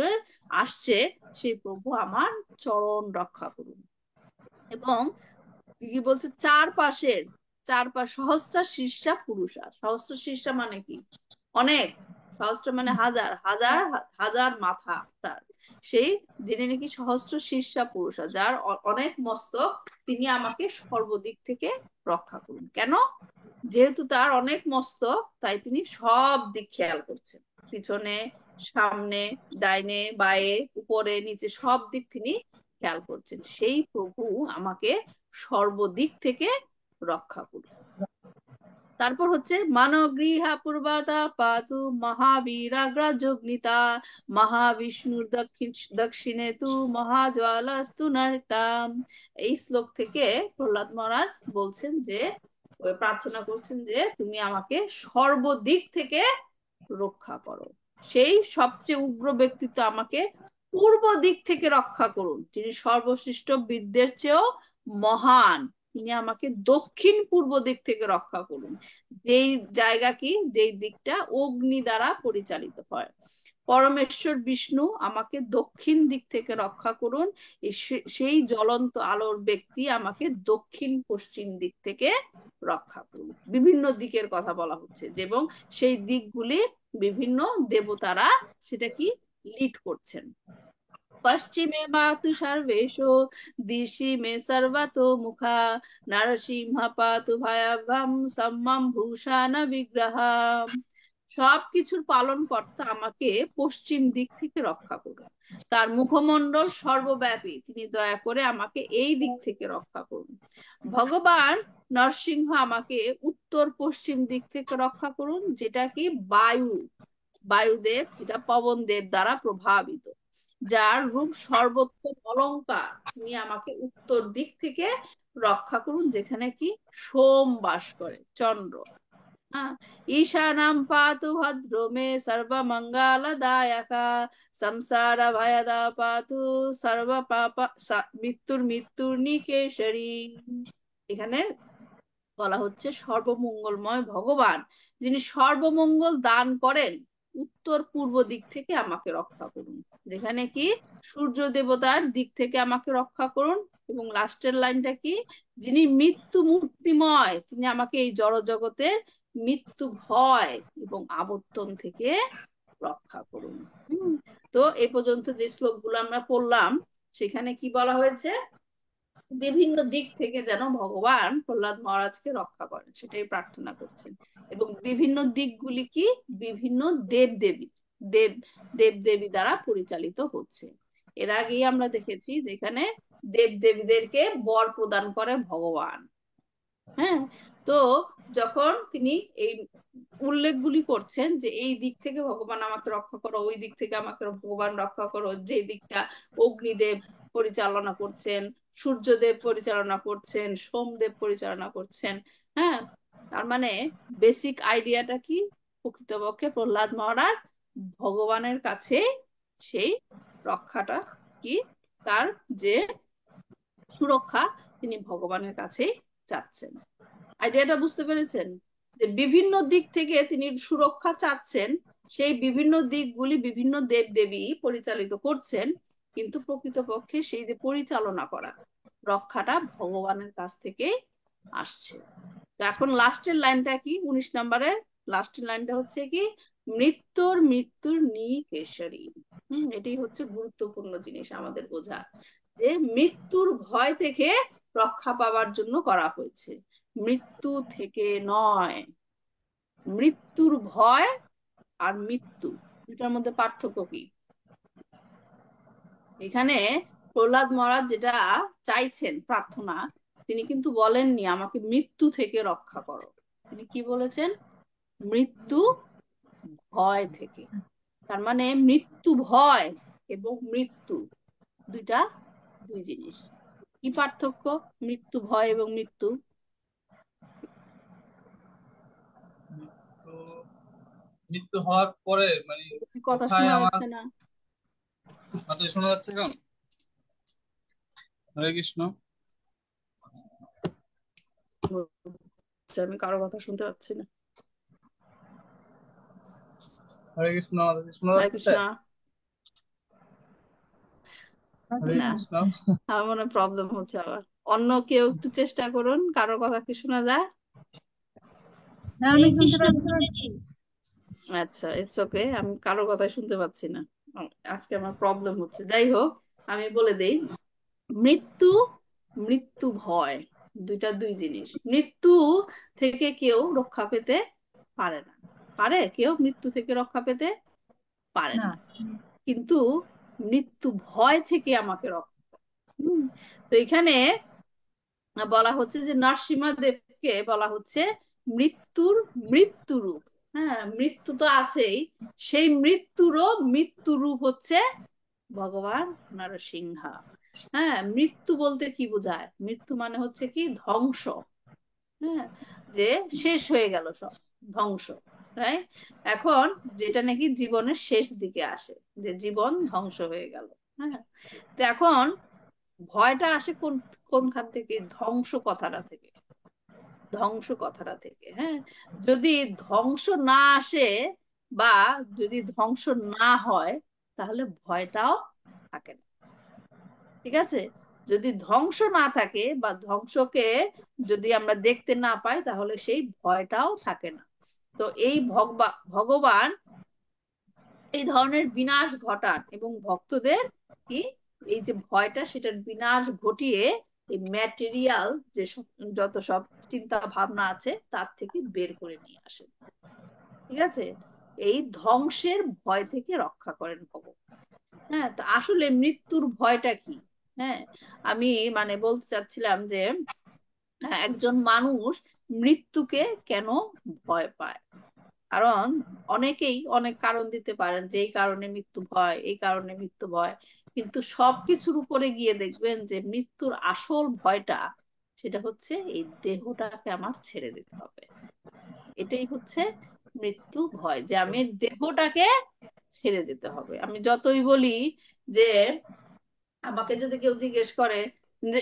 আসছে, সেই প্রভু আমার চরণ রক্ষা করুন। এবং কি বলছে, চারপাশ সহস্র শীর্ষা পুরুষা। সহস্র শীর্ষা মানে কি? অনেক। সহস্র মানে হাজার, হাজার হাজার মাথা তার। সেই যিনি নাকি সহস্র শীর্ষা পুরুষা, যার অনেক মস্তক, তিনি আমাকে সর্বদিক থেকে রক্ষা করুন। কেন? যেহেতু তার অনেক মস্তক, তাই তিনি সব দিক খেয়াল করছেন, পিছনে, সামনে, ডাইনে বায়ে, উপরে নিচে সব দিক তিনি খেয়াল করছেন। সেই প্রভু আমাকে সর্বদিক থেকে রক্ষা করুন। তারপর হচ্ছে মানগৃহা পূর্বাতা পাতু মহাবীরাগ্রাজগ্নিতা মহাবিষ্ণুর দক্ষিণে তু মহাজ্বালাস্তু নর্তাম। এই শ্লোক থেকে প্রহ্লাদ মহারাজ বলছেন যে, প্রার্থনা করছেন যে তুমি আমাকে সর্বদিক থেকে রক্ষা করো। সেই সবচেয়ে উগ্র ব্যক্তিত্ব আমাকে পূর্ব দিক থেকে রক্ষা করুন। যিনি সর্বশ্রেষ্ঠ বিদ্যের চেয়েও মহান, তিনি আমাকে দক্ষিণ পূর্ব দিক থেকে রক্ষা করুন। যেই জায়গা কি, যেই দিকটা অগ্নি দ্বারা পরিচালিত হয়। পরমেশ্বর বিষ্ণু আমাকে দক্ষিণ দিক থেকে রক্ষা করুন। সেই জ্বলন্ত আলোর ব্যক্তি আমাকে দক্ষিণ পশ্চিম দিক থেকে রক্ষা করুন। বিভিন্ন দিকের কথা বলা হচ্ছে, এবং সেই দিকগুলি বিভিন্ন দেবতারা সেটা কি লিড করছেন। পশ্চিমে মাতু সর্বেশো দিশি মে সর্বতো মুখা নরসিংহ পাতু ভয়াভম সম্মম ভূষাণ বিগ্রহাম। সবকিছুর পালন কর্তা আমাকে পশ্চিম দিক থেকে রক্ষা করুন। তার মুখমণ্ডল সর্বব্যাপী, তিনি দয়া করে আমাকে এই দিক থেকে রক্ষা করুন। ভগবান নরসিংহ আমাকে উত্তর পশ্চিম দিক থেকে রক্ষা করুন, যেটা কি বায়ুদেব, যেটা পবন দেব দ্বারা প্রভাবিত। যার রূপ সর্বোত্তম অলঙ্কার, তিনি আমাকে উত্তর দিক থেকে রক্ষা করুন, যেখানে কি সোম বাস করে, চন্দ্র। ঈশানাম পাতু ভদ্র মে সর্বমঙ্গলদায়কা সংসার ভয়দা পাতু সর্ব পাপ মৃত্যুর নিকেশরী। এখানে বলা হচ্ছে সর্বমঙ্গলময় ভগবান যিনি সর্বমঙ্গল দান করেন, উত্তর পূর্ব দিক থেকে আমাকে রক্ষা করুন। যেখানে কি সূর্য দেবতার দিক থেকে আমাকে রক্ষা করুন। এবং লাস্টের লাইনটা কি, যিনি মৃত্যু মূর্তিময়, তিনি আমাকে এই জড় জগতের মৃত্যু ভয় এবং আবর্তন থেকে রক্ষা করুন। তো এই পর্যন্ত যে শ্লোকগুলো আমরা পড়লাম, সেখানে কি বলা হয়েছে, বিভিন্ন দিক থেকে যেন ভগবান প্রহ্লাদ মহারাজকে রক্ষা করেন সেটাই প্রার্থনা করছেন। এবং বিভিন্ন দিকগুলি কি, বিভিন্ন দেব দেবী দ্বারা পরিচালিত হচ্ছে। এর আগেই আমরা দেখেছি যেখানে দেব দেবীদেরকে বর প্রদান করে ভগবান। হ্যাঁ, তো যখন তিনি এই উল্লেখগুলি করছেন যে এই দিক থেকে ভগবান আমাকে রক্ষা করো, ওই দিক থেকে আমাকে ভগবান রক্ষা করো, যে দিকটা অগ্নিদেব পরিচালনা করছেন, সূর্যদেব পরিচালনা করছেন, সোমদেব পরিচালনা করছেন। হ্যাঁ, তার মানে বেসিক আইডিয়াটা কি, প্রকৃতপক্ষে প্রহ্লাদ মহারাজ ভগবানের কাছে সেই রক্ষাটা কি, তার যে সুরক্ষা তিনি ভগবানের কাছেই চাচ্ছেন। আইডিয়াটা বুঝতে পেরেছেন? যে বিভিন্ন দিক থেকে তিনি সুরক্ষা চাচ্ছেন, সেই বিভিন্ন দিকগুলি বিভিন্ন দেব দেবী পরিচালিত করছেন, কিন্তু প্রকৃতপক্ষে সেই যে পরিচালনা করা, রক্ষাটা ভগবানের কাছ থেকে আসছে। তো এখন লাস্টের লাইনটা কি, 19 নম্বরে লাস্টের লাইনটা হচ্ছে কি, মৃত্যুর মৃত্যুর নিকেশরী। এটাই হচ্ছে গুরুত্বপূর্ণ জিনিস আমাদের বোঝা, যে মৃত্যুর ভয় থেকে রক্ষা পাওয়ার জন্য করা হয়েছে, মৃত্যু থেকে নয়। মৃত্যুর ভয় আর মৃত্যু, এটার মধ্যে পার্থক্য কি? এখানে প্রহ্লাদ মহারাজ যেটা চাইছেন প্রার্থনা, তিনি কিন্তু বলেননি আমাকে মৃত্যু থেকে রক্ষা করো, তিনি কি বলেছেন, মৃত্যু ভয় থেকে। তার মানে মৃত্যু ভয় এবং মৃত্যু দুইটা দুই জিনিস। কি পার্থক্য মৃত্যু ভয় এবং মৃত্যু? মৃত্যু হওয়ার পরে মানে কথা কোথায় শোনা আমার যাচ্ছে না। হাতে শোনা যাচ্ছে কেমন? হরে কৃষ্ণ। আমি কারো কথা শুনতে পাচ্ছি না। হরে কৃষ্ণ, শোনা হরে যাচ্ছে? কৃষ্ণ। হরে না, কৃষ্ণ। আমার মনে প্রবলেম হচ্ছে আবার। অন্য কেউ একটু চেষ্টা করুন, কারো কথা কি শোনা যায়? হ্যাঁ, আমি শুনতে পাচ্ছি। আচ্ছা, ইটস ওকে, আমি কারো কথাই শুনতে পাচ্ছি না, আজকে আমার প্রবলেম হচ্ছে। যাই হোক, আমি বলে দেই, মৃত্যু, মৃত্যু ভয় দুইটা দুই জিনিস। মৃত্যু থেকে কেউ রক্ষা পেতে পারে না, পারে কেউ মৃত্যু থেকে রক্ষা পেতে পারে না, না, কিন্তু মৃত্যু ভয় থেকে আমাকে রক্ষা করে। তো এখানে বলা হচ্ছে যে নরসিংহ দেবকে বলা হচ্ছে মৃত্যুর মৃত্যু রূপ। হ্যাঁ, মৃত্যু তো আছেই, সেই মৃত্যুরও মৃত্যু রূপ হচ্ছে ভগবান নরসিংহ। হ্যাঁ, মৃত্যু বলতে কি বোঝায়, মৃত্যু মানে হচ্ছে কি ধ্বংস। হ্যাঁ, যে শেষ হয়ে গেল সব, ধ্বংস। রাইট? এখন যেটা নাকি জীবনের শেষ দিকে আসে, যে জীবন ধ্বংস হয়ে গেল। হ্যাঁ, তো এখন ভয়টা আসে কোন কোনখান থেকে, ধ্বংস কথাটা থেকে, ধ্বংস কথাটা থেকে। হ্যাঁ, যদি ধ্বংস না আসে বা যদি ধ্বংস না হয়, তাহলে ভয়টাও থাকে না। ঠিক আছে, যদি ধ্বংস না থাকে বা ধ্বংসকে যদি আমরা দেখতে না পাই, তাহলে সেই ভয়টাও থাকে না। তো এই ভগবান এই ধরনের বিনাশ ঘটান এবং ভক্তদের কি, এই যে ভয়টা সেটার বিনাশ ঘটিয়ে এই ম্যাটেরিয়াল যে যত সব চিন্তা ভাবনা আছে তার থেকে বের করে নিয়ে আসেন। ঠিক আছে, এই ধ্বংসের ভয় থেকে রক্ষা করেন ভগবান। হ্যাঁ, তো আসলে মৃত্যুর ভয়টা কি? হ্যাঁ, আমি মানে বলতে চাচ্ছিলাম যে একজন মানুষ মৃত্যুকে কেন ভয় পায়। কারণ অনেকেই অনেক কারণ দিতে পারেন যে এই কারণে মৃত্যু ভয়, এই কারণে মৃত্যু ভয়, কিন্তু সবকিছুর উপরে গিয়ে দেখবেন যে মৃত্যুর আসল ভয়টা সেটা হচ্ছে এই দেহটাকে আমার ছেড়ে দিতে হবে। এটাই হচ্ছে মৃত্যু ভয়, যে আমি দেহটাকে ছেড়ে যেতে হবে। আমি যতই বলি যে, আমাকে যদি কেউ জিজ্ঞেস করে যে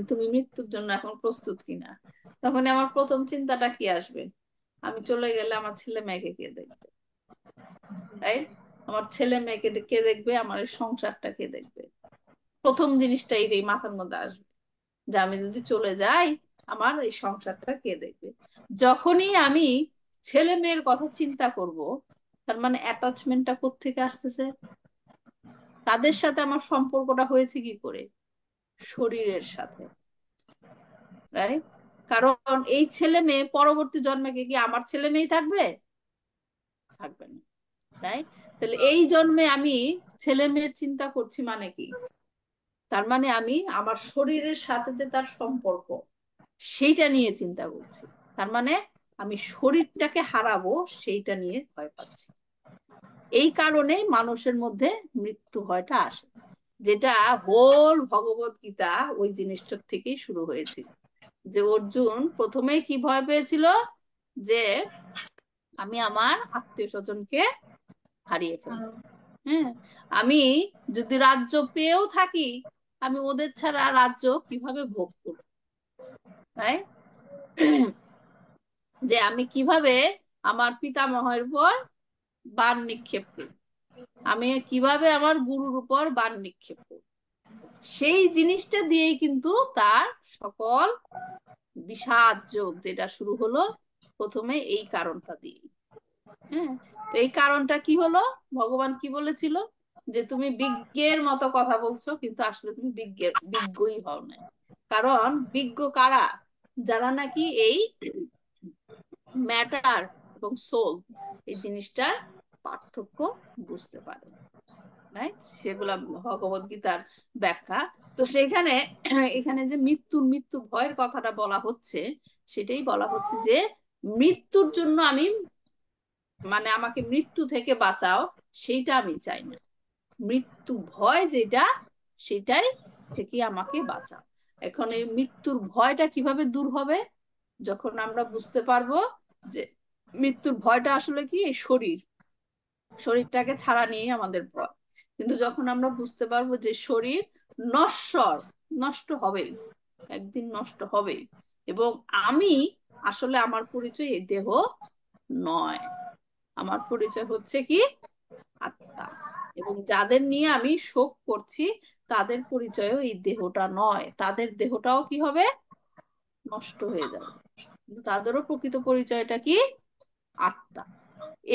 তুমি মৃত্যুর জন্য এখন প্রস্তুত কিনা, তখন আমার প্রথম চিন্তাটা কি আসবে, আমি চলে গেলে আমার ছেলে মেয়েকে কে দেখবে? তাই, আমার ছেলে মেয়েকে কে দেখবে, আমার এই সংসারটা কে দেখবে? প্রথম জিনিসটা এই মাথার মধ্যে আসবে, যে আমি যদি চলে যাই আমার এই সংসারটা কে দেখবে। যখনই আমি ছেলে মেয়ের কথা চিন্তা করব, তার মানে অ্যাটাচমেন্টটা কোত্থেকে আসতেছে, তাদের সাথে আমার সম্পর্কটা হয়েছে কি করে, শরীরের সাথে। রাইট? কারণ এই ছেলে মেয়ে পরবর্তী জন্মে কি আমার ছেলে মেয়েই থাকবে? থাকবে না। তাই, তাহলে এই জন্মে আমি ছেলে মেয়ের চিন্তা করছি মানে কি, তার মানে আমি আমার শরীরের সাথে যে তার সম্পর্ক সেইটা নিয়ে চিন্তা করছি। তার মানে আমি শরীরটাকে হারাবো সেইটা নিয়ে ভয় পাচ্ছি। এই কারণেই মানুষের মধ্যে মৃত্যু ভয়টা আসে। যেটা হোল ভগবত গীতা ওই জিনিসটার থেকেই শুরু হয়েছিল। যে অর্জুন প্রথমেই কি ভয় পেয়েছিল, যে আমি আমার আত্মীয় স্বজনকে হারিয়ে ফেলবো। হ্যাঁ, আমি যদি রাজ্য পেয়েও থাকি, আমি ওদের ছাড়া রাজ্য কিভাবে ভোগ করব, তাই যে আমি কিভাবে আমার পিতামহের উপর বাণ নিক্ষেপ করব, আমি কিভাবে আমার গুরুর উপর বাণ নিক্ষেপ করব। সেই জিনিসটা দিয়েই কিন্তু তার সকল বিষাদ যোগ যেটা শুরু হলো প্রথমে এই কারণটা দিয়ে। হ্যাঁ, তো এই কারণটা কি হলো, ভগবান কি বলেছিল, যে তুমি বিজ্ঞের মতো কথা বলছো কিন্তু আসলে তুমি বিজ্ঞই হও না। কারণ বিজ্ঞ কারা, যারা নাকি এই ম্যাটার এবং সোল এই জিনিসটার পার্থক্য বুঝতে পারে, রাইট? সেগুলা ভগবত গীতার ব্যাখ্যা। তো সেখানে এখানে যে মৃত্যু ভয়ের কথাটা বলা হচ্ছে, সেটাই বলা হচ্ছে যে মৃত্যুর জন্য আমি, মানে আমাকে মৃত্যু থেকে বাঁচাও, সেইটা আমি চাই না। মৃত্যু ভয় যেটা, সেটাই থেকে আমাকে বাঁচাও। এখন এই মৃত্যুর ভয়টা কিভাবে দূর হবে, যখন আমরা বুঝতে পারবো যে মৃত্যুর ভয়টা আসলে কি, এই শরীরটাকে ছাড়া নিয়ে আমাদের ভয়। কিন্তু যখন আমরা বুঝতে পারবো যে শরীর নশ্বর, নষ্ট হবেই, একদিন নষ্ট হবেই, এবং আমি আসলে আমার পরিচয় এই দেহ নয়, আমার পরিচয় হচ্ছে কি আত্মা, এবং যাদের নিয়ে আমি শোক করছি তাদের পরিচয়ও এই দেহটা নয়, তাদের দেহটাও কি হবে, নষ্ট হয়ে যাবে, কিন্তু তাদেরও প্রকৃত পরিচয়টা কি, আত্মা।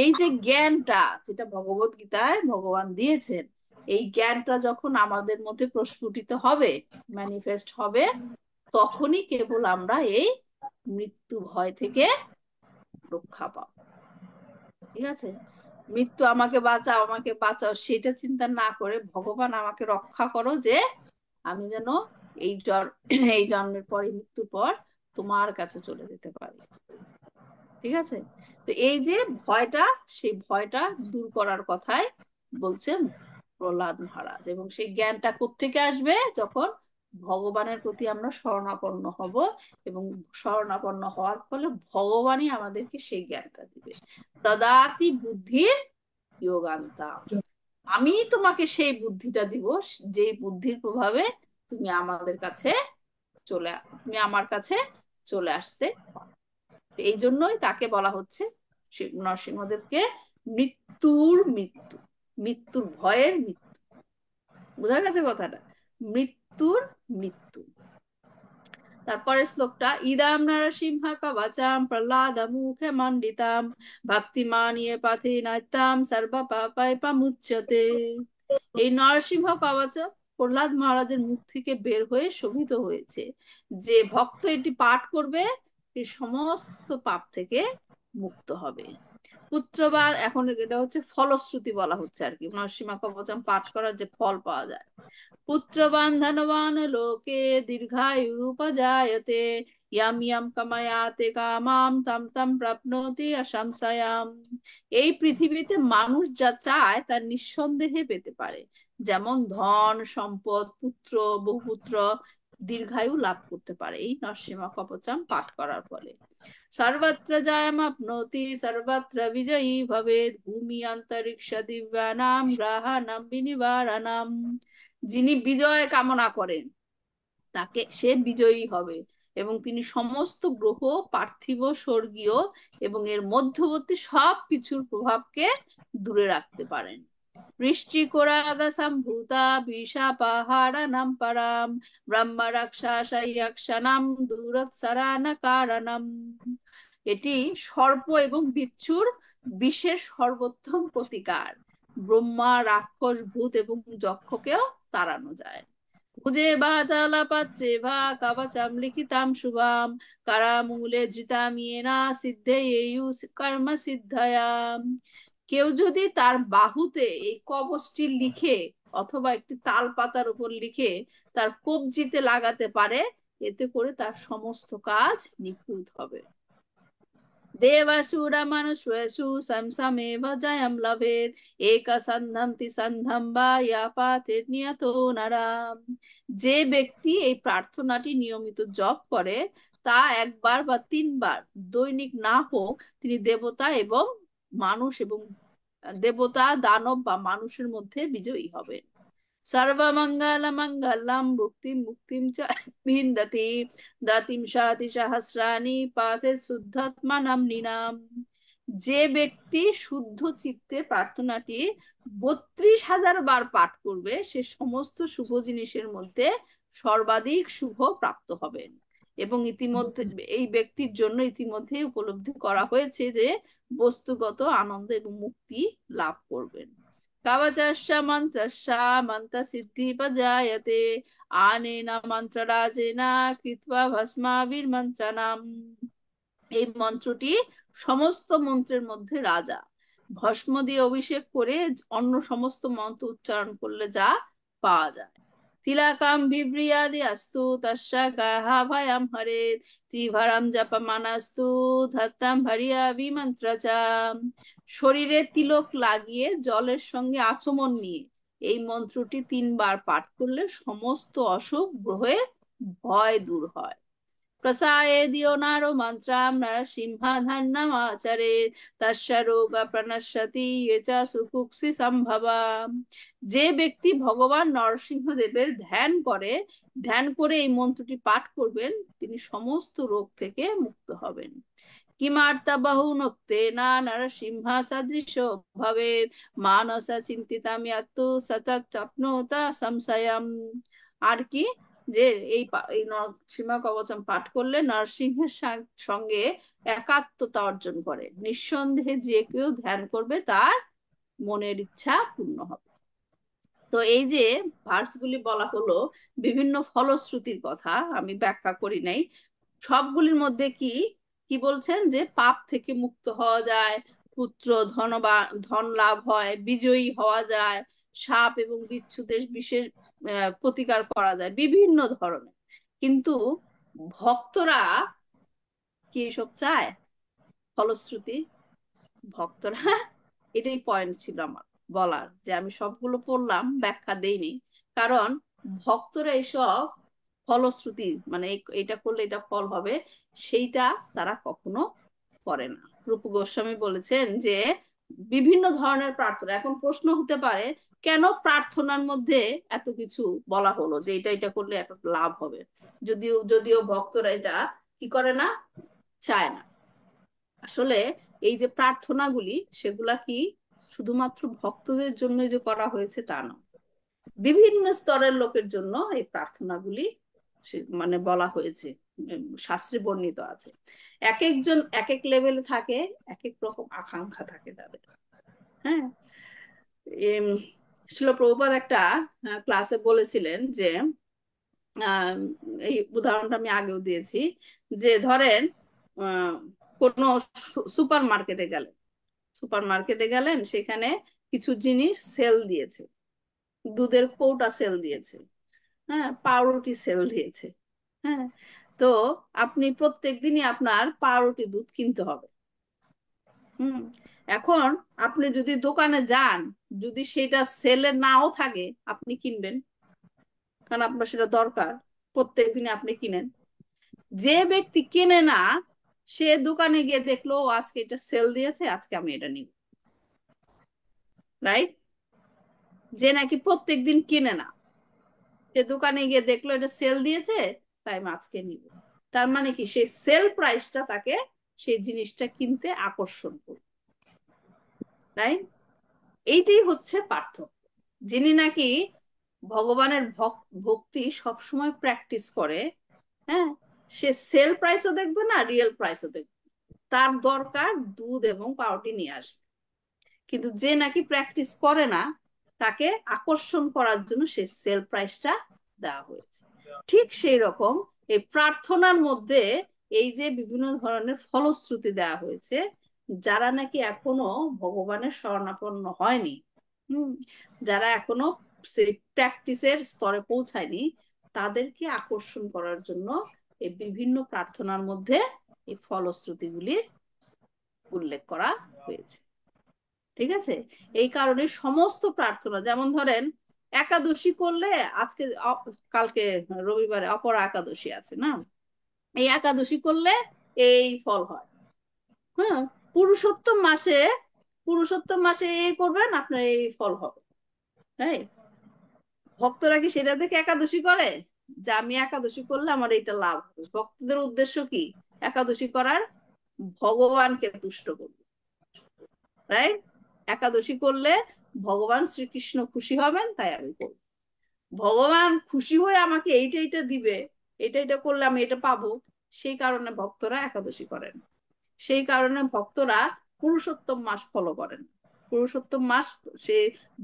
এই যে জ্ঞানটা যেটা ভগবত গীতায় ভগবান দিয়েছেন, এই জ্ঞানটা যখন আমাদের মধ্যে প্রস্ফুটিত হবে, ম্যানিফেস্ট হবে, তখনই কেবল আমরা এই মৃত্যু ভয় থেকে রক্ষা পাবো। ঠিক আছে, মৃত্যু আমাকে বাঁচাও আমাকে বাঁচাও সেটা চিন্তা না করে, ভগবান আমাকে রক্ষা করো যে আমি যেন এই এই জন্মের পরে, মৃত্যুর পর তোমার কাছে চলে যেতে পারি। ঠিক আছে, তো এই যে ভয়টা, সেই ভয়টা দূর করার কথাই বলছেন প্রহ্লাদ মহারাজ। এবং সেই জ্ঞানটা কোত্থেকে আসবে, যখন ভগবানের প্রতি আমরা শরণাপন্ন হব, এবং শরণাপন্ন হওয়ার ফলে ভগবানই আমাদেরকে সেই জ্ঞানটা দিবে। দদাতি বুদ্ধির যোগান্তা, আমি তোমাকে সেই বুদ্ধিটা দিব, যে বুদ্ধির প্রভাবে তুমি আমাদের কাছে তুমি আমার কাছে চলে আসতে পারো। এই জন্যই তাকে বলা হচ্ছে, নরসিংহদেবকে মৃত্যুর ভয়ের মৃত্যু। বোঝা গেছে কথাটা, মৃত্যুর মৃত্যু। তারপরে শ্লোকটা, ইদাম নরসিংহ কবচাম প্রহ্লাদ মুখে মণ্ডিতাম ভক্তিমান ইয়ে পাথে নৈতাম সর্ব পাপায় পামুচ্যতে। এই নরসিংহ কবচ প্রহ্লাদ মহারাজের মুখ থেকে বের হয়ে শোভিত হয়েছে, যে ভক্ত এটি পাঠ করবে সে সমস্ত পাপ থেকে মুক্ত হবে। পুত্রবান, এখন এটা হচ্ছে ফলশ্রুতি বলা হচ্ছে আর কি, নরসিংহ কবচম পাঠ করার যে ফল পাওয়া যায়। পুত্রবান ধনবান লোকে দীর্ঘায়ুরুপজায়তে ইয়াম ইয়াম কামায়াতে কামাম তাম তাম প্রাপ্নোতি অসংশয়াম। এই পৃথিবীতে মানুষ যা চায় তা নিঃসন্দেহে পেতে পারে, যেমন ধন সম্পদ, পুত্র, বহুপুত্র, দীর্ঘায়ু লাভ করতে পারে এই নরসিংহ কবচম পাঠ করার ফলে। সর্বত্র জয়মাপ্নোতি সর্বত্র বিজয়ী ভবেৎ ভূমি অন্তরিক্ষ দিব্যানাম গ্রহাণাম বিনিবারাণাম। যিনি বিজয় কামনা করেন তাকে, সে বিজয়ী হবে, এবং তিনি সমস্ত গ্রহ, পার্থিব, স্বর্গীয় এবং এর মধ্যবর্তী সব কিছুর প্রভাবকে দূরে রাখতে পারেন। বৃষ্টিকোরাগ সম্ভূতা বিষাপাহারানাম পরাম ব্রহ্ম রাক্ষসায়ক্ষানাম দূরৎসরান কারণম। এটি সর্প এবং বিচ্ছুর বিষের সর্বোত্তম প্রতিকার, ব্রহ্মা, রাক্ষস, ভূত এবং যক্ষকেও তাড়ানো যায়। ভুজে বা তালা পাত্রে ভা কবচম লিখিতাম শুভাম কারামূলে ধৃতাম ইয়েনা সিদ্ধে কর্ম সিদ্ধয়াম। কেউ যদি তার বাহুতে এই কবচটি লিখে অথবা একটি তাল পাতার উপর লিখে তার কবজিতে লাগাতে পারে, এতে করে তার সমস্ত কাজ নিখুঁত হবে। দেবাসুরা মানুষেষু সমসমেব জয়ম লভেত এক সন্ধন্তি সন্ধম বা ইয়াপাতে নিয়ত নারাম। যে ব্যক্তি এই প্রার্থনাটি নিয়মিত জপ করে তা একবার বা তিনবার দৈনিক না হোক, তিনি দেবতা এবং মানুষ এবং দেবতা দানব বা মানুষের মধ্যে বিজয়ী হবেন। সর্বমঙ্গল মঙ্গলম মুক্তিম মুক্তিম চ বিন্দতি দাতিম সাতি সহস্রাণি পাতে শুদ্ধাত্মানাম নিনাম। যে ব্যক্তি শুদ্ধ চিত্তে প্রার্থনাটি 32,000 বার পাঠ করবে, সে সমস্ত শুভ জিনিসের মধ্যে সর্বাধিক শুভ প্রাপ্ত হবেন। এবং ইতিমধ্যে এই ব্যক্তির জন্য ইতিমধ্যে উপলব্ধি করা হয়েছে যে বস্তুগত আনন্দ এবং মুক্তি লাভ করবেন। কবচস্য মন্ত্রস্য মন্ত্র সিদ্ধি পজায়তে আনেন মন্ত্ররাজেন কৃত্বা ভস্মাবির্মন্ত্রণাম। এই মন্ত্রটি সমস্ত মন্ত্রের মধ্যে রাজা। ভস্ম দিয়ে অভিষেক করে অন্য সমস্ত মন্ত্র উচ্চারণ করলে যা পাওয়া যায়। তিলাকাম বিভ্রিয়াদি অস্তু তস্য গাহ ভয়ম হরেত ত্রিভরম জপমানাস্তু ধত্তম ভরিয়া বিমন্ত্র চ। শরীরে তিলক লাগিয়ে জলের সঙ্গে আচমন নিয়ে এই মন্ত্রটি 3 বার পাঠ করলে সমস্ত অসুখ গ্রহের ভয় দূর হয়। প্রসায়ে দিও নারো মন্ত্রাম নরসিংহাধন্যমাচরে তস্য রোগ প্রণশ্যতি এচা সুকুক্ষি সম্ভবা। যে ব্যক্তি ভগবান নরসিংহদেবের ধ্যান করে এই মন্ত্রটি পাঠ করবেন, তিনি সমস্ত রোগ থেকে মুক্ত হবেন। কিমার্তা বহুনোক্তেন নরসিংহ সদৃশ ভবেৎ মানস চিন্তিতাম ইয়াত্তু সতচ্চপ্নোত সংশয়ম। আর কি, যে এই নরসিংহ কবচম পাঠ করলে নরসিংহের সঙ্গে একাত্মতা অর্জন করে, নিঃসন্দেহে যে কেউ ধ্যান করবে তার মনের ইচ্ছা পূর্ণ হবে। তো এই যে ভার্সগুলি বলা হলো বিভিন্ন ফলশ্রুতির কথা, আমি ব্যাখ্যা করি নাই। সবগুলির মধ্যে কি কি বলছেন, যে পাপ থেকে মুক্ত হওয়া যায়, পুত্র ধন লাভ হয়, বিজয়ী হওয়া যায়, সাপ এবং বিচ্ছুদের বিশেষ প্রতিকার করা যায়, বিভিন্ন ধরনের। কিন্তু ভক্তরা কি এসব চায়? ফলশ্রুতি ভক্তরা এটাই পয়েন্ট ছিল আমার বলার, যে আমি সবগুলো পড়লাম, ব্যাখ্যা দেইনি, কারণ ভক্তরা এসব ফলশ্রুতি মানে এটা করলে এটা ফল হবে, সেইটা তারা কখনো করে না। রূপ গোস্বামী বলেছেন যে বিভিন্ন ধরনের প্রার্থনা। এখন প্রশ্ন হতে পারে, কেন প্রার্থনার মধ্যে এত কিছু বলা হলো যে এটা করলে এত লাভ হবে, যদিও যদিও ভক্তরা এটা কি করে না, চায় না। আসলে এই যে প্রার্থনাগুলি, সেগুলা কি শুধুমাত্র ভক্তদের জন্য যে করা হয়েছে তা নয়, বিভিন্ন স্তরের লোকের জন্য এই প্রার্থনাগুলি মানে বলা হয়েছে, শাস্ত্রে বর্ণিত আছে। এক একজন এক এক লেভেলে থাকে, এক এক রকম আকাঙ্ক্ষা থাকে তাদের। হ্যাঁ, শিল প্রভুপাদ একটা ক্লাসে বলেছিলেন যে এই উদাহরণটা আমি আগেও দিয়েছি, যে ধরেন কোনো সুপার মার্কেটে গেলেন, সেখানে কিছু জিনিস সেল দিয়েছে, দুধের কৌটা সেল দিয়েছে, হ্যাঁ, পাউরুটি সেল দিয়েছে। হ্যাঁ, তো আপনি প্রত্যেক দিনই আপনার পাউরুটি দুধ কিনতে হবে। এখন আপনি যদি দোকানে যান, যদি সেটা সেলে নাও থাকে, আপনি কিনবেন, কারণ আপনার সেটা দরকার, প্রত্যেক দিনে আপনি কিনেন। যে ব্যক্তি কেনে না, সে দোকানে গিয়ে দেখলো আজকে এটা সেল দিয়েছে, আজকে আমি এটা নিব, রাইট? যে নাকি প্রত্যেক দিন কিনে না, সে দোকানে গিয়ে দেখলো এটা সেল দিয়েছে, তাই আমি আজকে নিব। তার মানে কি, সেই সেল প্রাইসটা তাকে সেই জিনিসটা কিনতে আকর্ষণ করবে, রাইট? এইটাই হচ্ছে পার্থক্য। যিনি নাকি ভগবানের ভক্তি সবসময় প্র্যাকটিস করে, হ্যাঁ, সে সেল প্রাইসও দেখবে না, রিয়েল প্রাইসও দেখবে, তার দরকার দুধ এবং পাউরুটি নিয়ে আসবে। কিন্তু যে নাকি প্র্যাকটিস করে না, তাকে আকর্ষণ করার জন্য সে সেল প্রাইসটা দেওয়া হয়েছে। ঠিক সেই রকম এই প্রার্থনার মধ্যে এই যে বিভিন্ন ধরনের ফলশ্রুতি দেওয়া হয়েছে, যারা নাকি এখনো ভগবানের শরণাপন্ন হয়নি, যারা এখনো সেই প্র্যাকটিসের স্তরে পৌঁছায়নি, তাদেরকে আকর্ষণ করার জন্য এই বিভিন্ন প্রার্থনার মধ্যে এই ফলশ্রুতিগুলির উল্লেখ করা হয়েছে। ঠিক আছে, এই কারণে সমস্ত প্রার্থনা, যেমন ধরেন একাদশী করলে, আজকে কালকে রবিবারে অপরা একাদশী আছে না, এই একাদশী করলে এই ফল হয়। হ্যাঁ, পুরুষোত্তম মাসে, পুরুষোত্তম মাসে এই করবেন আপনার এই ফল হবে। হ্যাঁ, ভক্তরা কি সেটা দেখে একাদশী করে যে আমি একাদশী করলে আমার এইটা লাভ হবে? ভক্তদের উদ্দেশ্য কি একাদশী করার? ভগবানকে তুষ্ট করবে, রাইট? একাদশী করলে ভগবান শ্রীকৃষ্ণ খুশি হবেন, তাই আমি করব। ভগবান খুশি হয়ে আমাকে এইটা এইটা দিবে, এটা এটা করলে আমি এটা পাবো, সেই কারণে ভক্তরা একাদশী করেন। সেই কারণে ভক্তরা পুরুষোত্তম মাস ফলো করেন। পুরুষোত্তম মাস, সে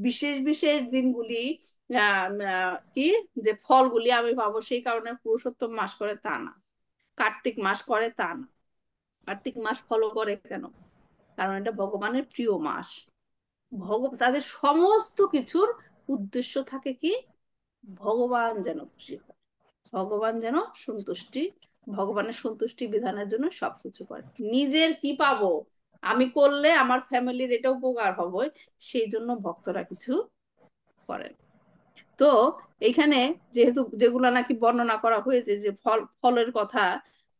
বিশেষ বিশেষ দিনগুলি কি যে ফলগুলি আমি পাবো, সেই কারণে পুরুষোত্তম মাস করে তা না, কার্তিক মাস করে তা না। কার্তিক মাস ফলো করে কেন? কারণ এটা ভগবানের প্রিয় মাস। তাদের সমস্ত কিছুর উদ্দেশ্য থাকে কি, ভগবান যেন খুশি হয়, ভগবান যেন সন্তুষ্টি, ভগবানের সন্তুষ্টি বিধানের জন্য সবকিছু করে। নিজের কি পাবো, আমি করলে আমার ফ্যামিলির এটা উপকার হবে, সেই জন্য ভক্তরা কিছু করেন। তো এখানে যেহেতু যেগুলা নাকি বর্ণনা করা হয়েছে যে ফলের কথা,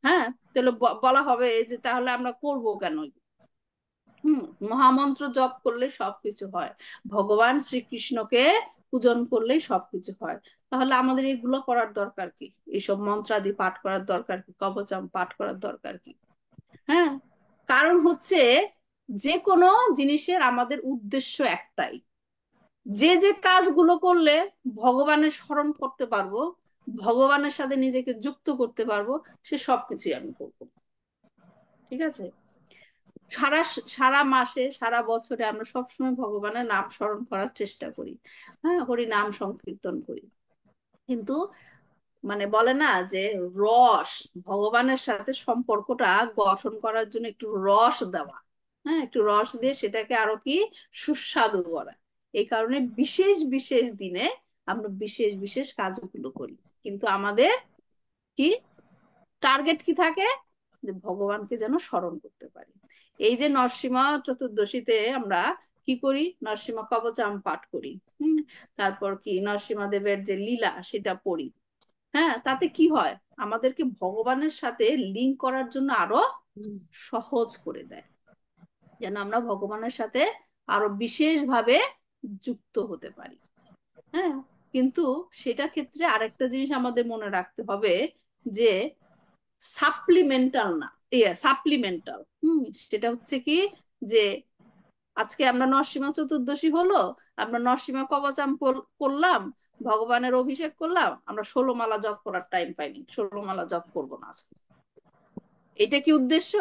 হ্যাঁ, তাহলে বলা হবে যে তাহলে আমরা করব কেন? মহামন্ত্র জপ করলে সবকিছু হয়, ভগবান শ্রীকৃষ্ণকে পূজন করলেই সবকিছু হয়, তাহলে আমাদের এগুলো করার দরকার কি? এইসব মন্ত্রাদি পাঠ করার দরকার কি? কবচম পাঠ করার দরকার কি? হ্যাঁ, কারণ হচ্ছে যে কোনো জিনিসের আমাদের উদ্দেশ্য একটাই, যে যে কাজগুলো করলে ভগবানের স্মরণ করতে পারবো, ভগবানের সাথে নিজেকে যুক্ত করতে পারবো, সে সবকিছুই আমি করবো। ঠিক আছে, সারা সারা মাসে সারা বছরে আমরা সবসময় ভগবানের নাম স্মরণ করার চেষ্টা করি, হ্যাঁ, হরি নাম সংকীর্তন করি, কিন্তু মানে বলে না যে রস, ভগবানের সাথে সম্পর্কটা গঠন করার জন্য একটু রস দেওয়া, হ্যাঁ, একটু রস দিয়ে সেটাকে আরো কি সুস্বাদু করা। এই কারণে বিশেষ বিশেষ দিনে আমরা বিশেষ বিশেষ কাজগুলো করি, কিন্তু আমাদের কি টার্গেট কি থাকে, যে ভগবানকে যেন স্মরণ করতে পারি। এই যে নরসিংহ চতুর্দশীতে আমরা কি করি, নরসিংহ কবচম পাঠ করি, তারপর কি নরসিংহ দেবের যে লীলা সেটা পড়ি। হ্যাঁ, তাতে কি হয়, আমাদেরকে ভগবানের সাথে লিঙ্ক করার জন্য আরো সহজ করে দেয়, যেন আমরা ভগবানের সাথে আরো বিশেষ ভাবে যুক্ত হতে পারি। হ্যাঁ, কিন্তু সেটা ক্ষেত্রে আরেকটা জিনিস আমাদের মনে রাখতে হবে, যে সাপ্লিমেন্টাল না, সাপ্লিমেন্টাল। সেটা হচ্ছে কি, যে আজকে আমরা নরসিংহ চতুর্দশী হলো, আমরা নরসিংহ কবচাম করলাম, ভগবানের অভিষেক করলাম, আমরা 16 মালা জপ করার টাইম পাইনি, 16 মালা জপ করবো না আজকে। এটা কি উদ্দেশ্য?